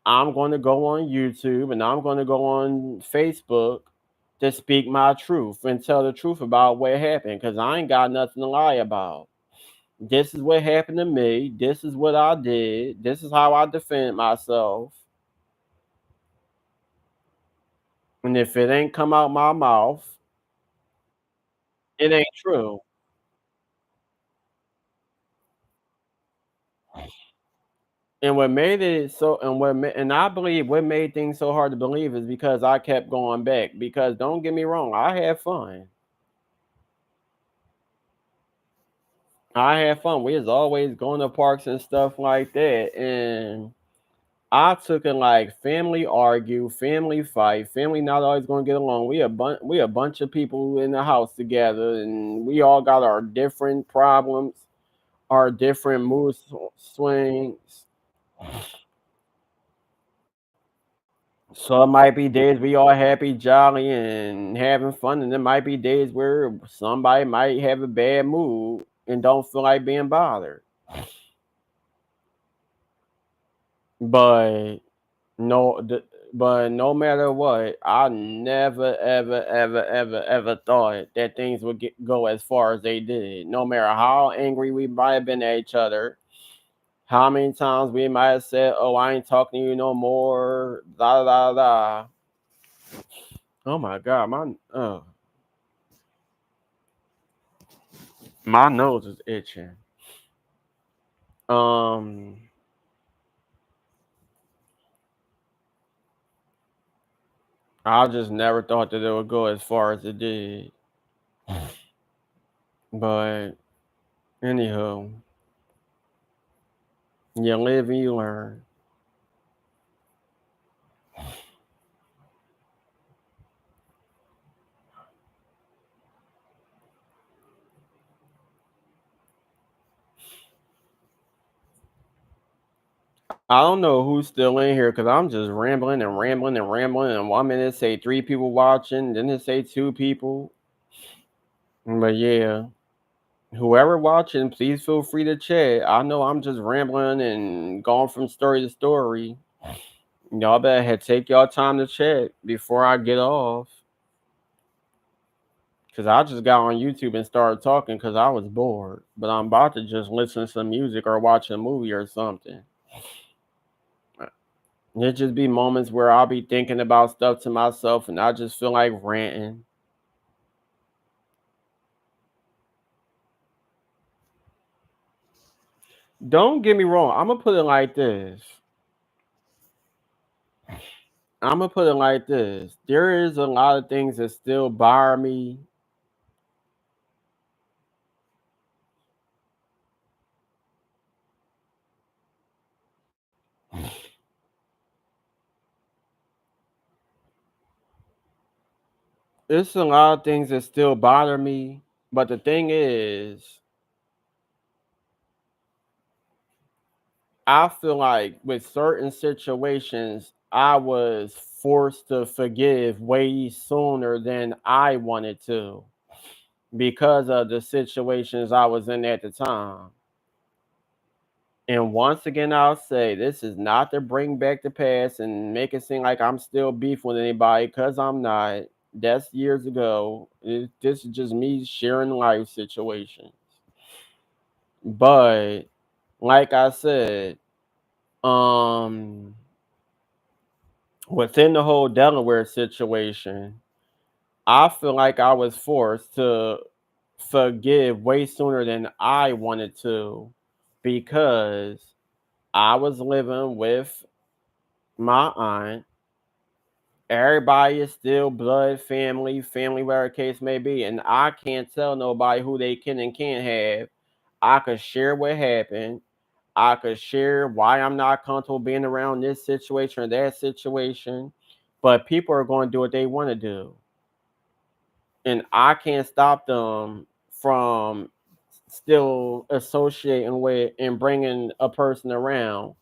I'm going to go on YouTube and I'm going to go on Facebook to speak my truth and tell the truth about what happened because I ain't got nothing to lie about. This is what happened to me. This is what I did. This is how I defend myself. And if it ain't come out my mouth, it ain't true. And what made it so and what ma and I believe what made things so hard to believe is because I kept going back, because don't get me wrong, I had fun. I had fun. We was always going to parks and stuff like that, and I took it like family argue, family fight, family not always gonna get along. We a bunch of people in the house together, and we all got our different problems, our different swings. So it might be days we all happy, jolly, and having fun, and there might be days where somebody might have a bad mood and don't feel like being bothered. But no, but no matter what, I never, ever, ever, ever, ever thought that things would go as far as they did. No matter how angry we might have been at each other, how many times we might have said, "Oh, I ain't talking to you no more," da da da. Oh my God, my nose is itching. Um, I just never thought that it would go as far as it did. But anywho, you live and you learn. I don't know who's still in here because I'm just rambling and rambling and rambling. And 1 minute say 3 people watching, then it say 2 people. But yeah, whoever watching, please feel free to chat. I know I'm just rambling and going from story to story. Y'all better take y'all time to chat before I get off. Cause I just got on YouTube and started talking because I was bored. But I'm about to just listen to some music or watch a movie or something. It just be moments where I'll be thinking about stuff to myself and I just feel like ranting. Don't get me wrong. I'm gonna put it like this. I'm gonna put it like this. There is a lot of things that still bother me. It's a lot of things that still bother me. But the thing is, I feel like with certain situations, I was forced to forgive way sooner than I wanted to because of the situations I was in at the time. And once again, I'll say this is not to bring back the past and make it seem like I'm still beef with anybody because I'm not. That's years ago. This is just me sharing life situations. But like I said, um, within the whole Delaware situation, I feel like I was forced to forgive way sooner than I wanted to because I was living with my aunt. Everybody is still blood, family, whatever the case may be, and I can't tell nobody who they can and can't have. I could share what happened. I could share why I'm not comfortable being around this situation or that situation, but people are going to do what they want to do, and I can't stop them from still associating with and bringing a person around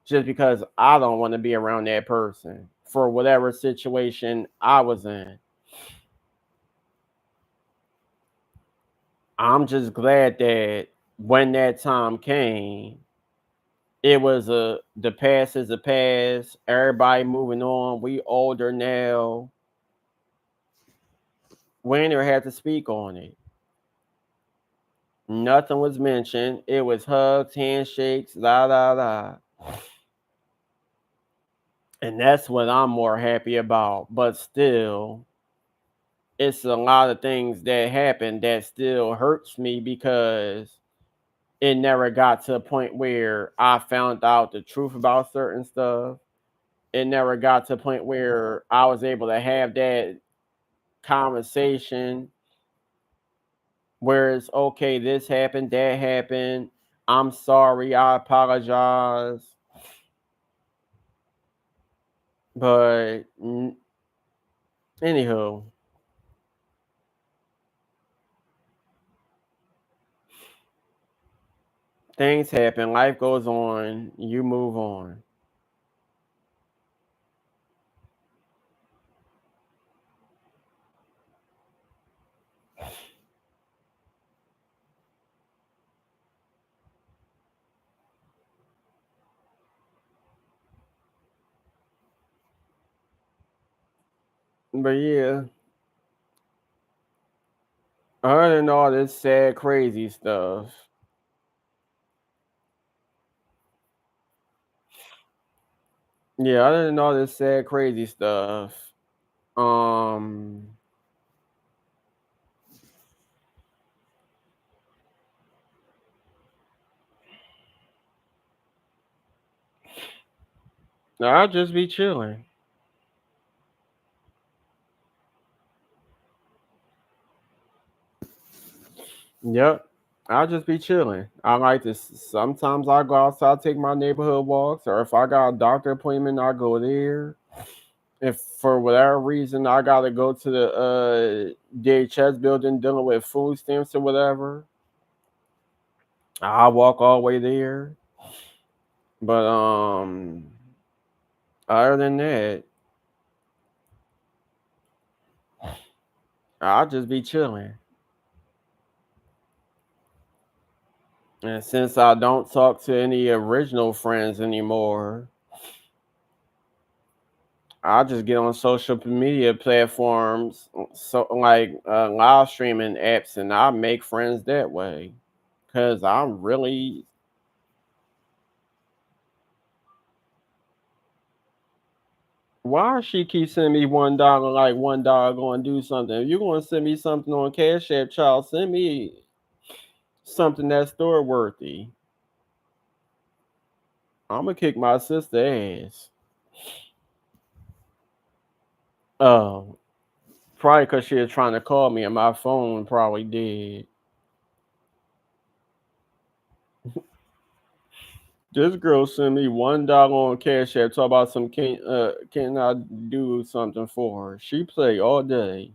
just because I don't want to be around that person for whatever situation I was in. I'm just glad that when that time came, it was the past is the past. Everybody moving on. We older now. We ain't never had to speak on it. Nothing was mentioned. It was hugs, handshakes, la la la. And that's what I'm more happy about. But still, it's a lot of things that happen that still hurts me because it never got to a point where I found out the truth about certain stuff. It never got to a point where I was able to have that conversation where it's okay, this happened, that happened. I'm sorry, I apologize. But anywho, things happen, life goes on, you move on. But yeah, other than all this sad, crazy stuff, yeah, other than all this sad, crazy stuff, um, I'll just be chilling. Yep. I'll just be chilling. I like to. Sometimes I go outside, take my neighborhood walks, or if I got a doctor appointment, I go there. If for whatever reason I gotta go to the DHS building dealing with food stamps or whatever, I walk all the way there. But other than that, I'll just be chilling. And since I don't talk to any original friends anymore, I just get on social media platforms, so like live streaming apps, and I make friends that way. Cause I'm really, why she keep sending me $1? Like $1 going to do something. If you're going to send me something on Cash App, child, send me something that's store worthy. I'm gonna kick my sister ass. Oh, probably because she was trying to call me and my phone probably did. This girl sent me $1 on Cash App. Talk about some can I do something for her? She play all day.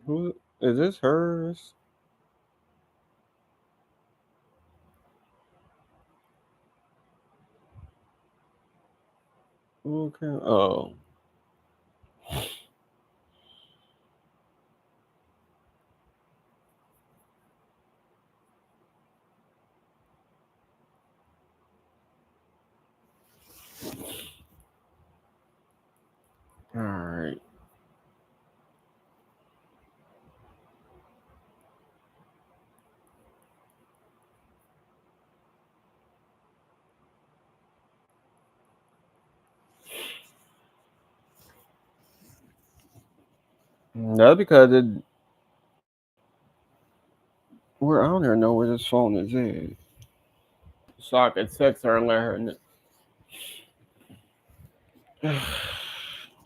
Who is this? Hers? Okay. Oh, all right. That's because it. Where I don't even know where this phone is at. So I could text her and let her know.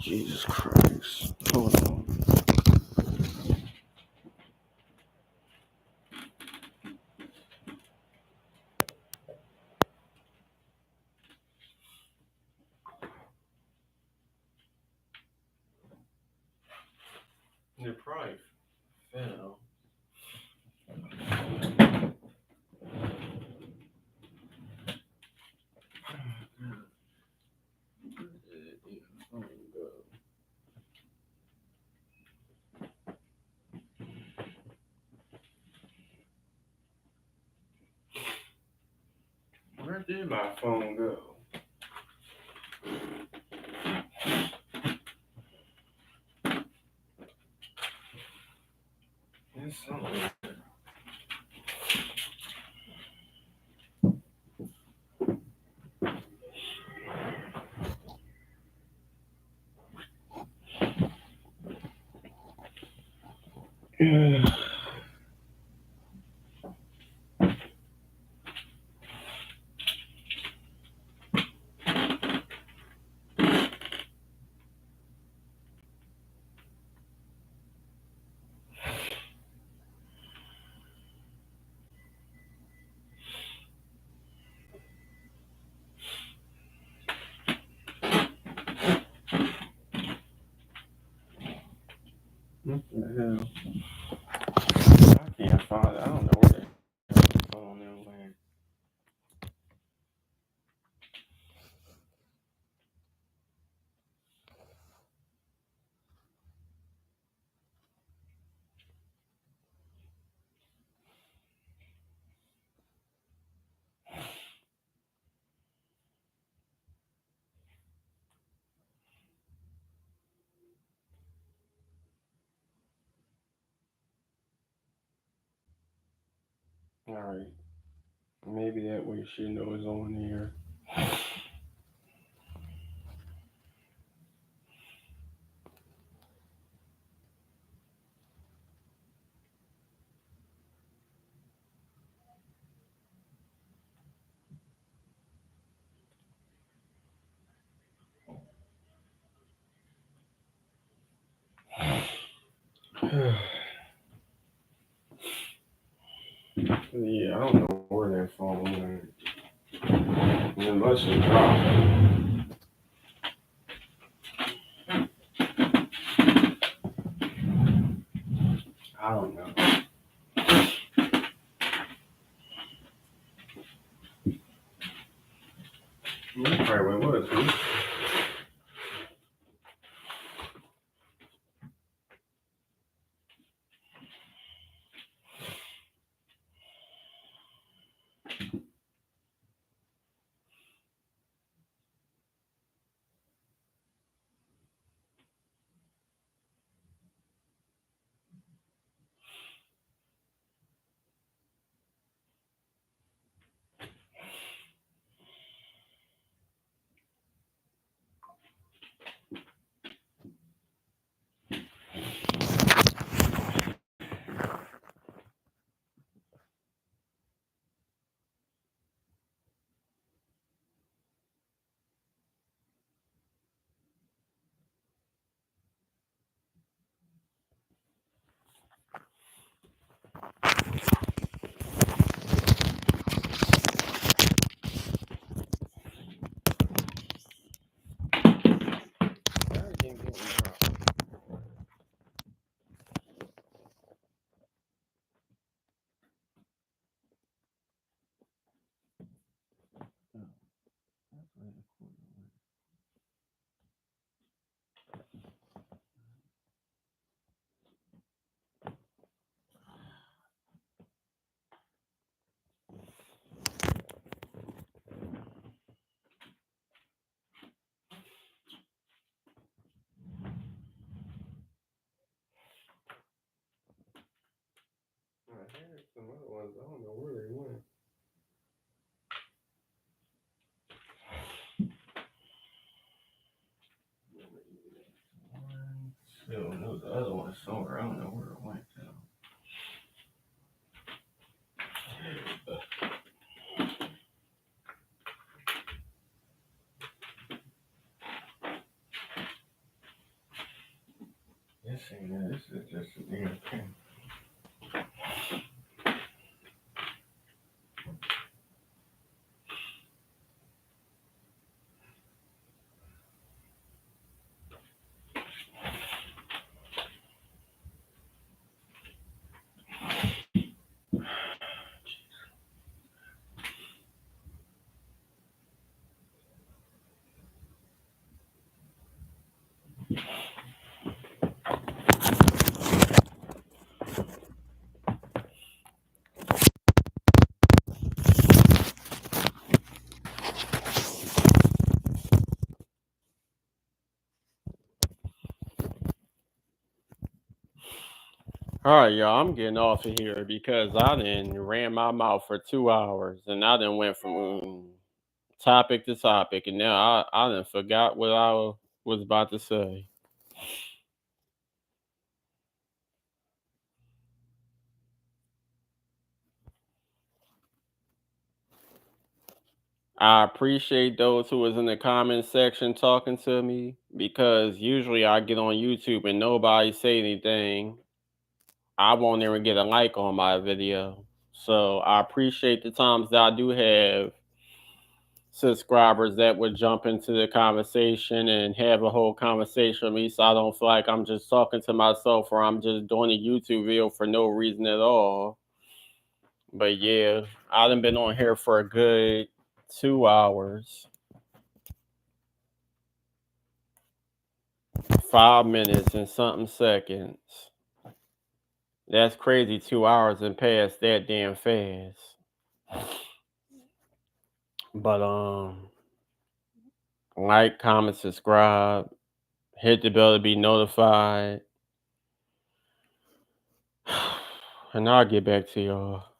Jesus Christ. Hold on. It probably fell. Where did my phone go? It's somewhere. All right. Maybe that way she knows on here. Yeah, I don't know where that phone went. It must have dropped. I don't know. That's probably what it was. Huh? Everything getting dropped. Oh, that's where the corner went. I had some other ones. I don't know where they went. One, two. There was the other one somewhere. I don't know where it went to. This ain't it. This is just a damn pen. All right, y'all. I'm getting off of here because I done ran my mouth for 2 hours and I done went from topic to topic, and now I done forgot what I was about to say. I appreciate those who was in the comment section talking to me because usually I get on YouTube and nobody say anything. I won't even get a like on my video. So I appreciate the times that I do have subscribers that would jump into the conversation and have a whole conversation with me so I don't feel like I'm just talking to myself or I'm just doing a YouTube video for no reason at all. But yeah, I done been on here for a good 2 hours, 5 minutes and something seconds. That's crazy. 2 hours and passed that damn fast. But like, comment, subscribe, hit the bell to be notified. And I'll get back to y'all.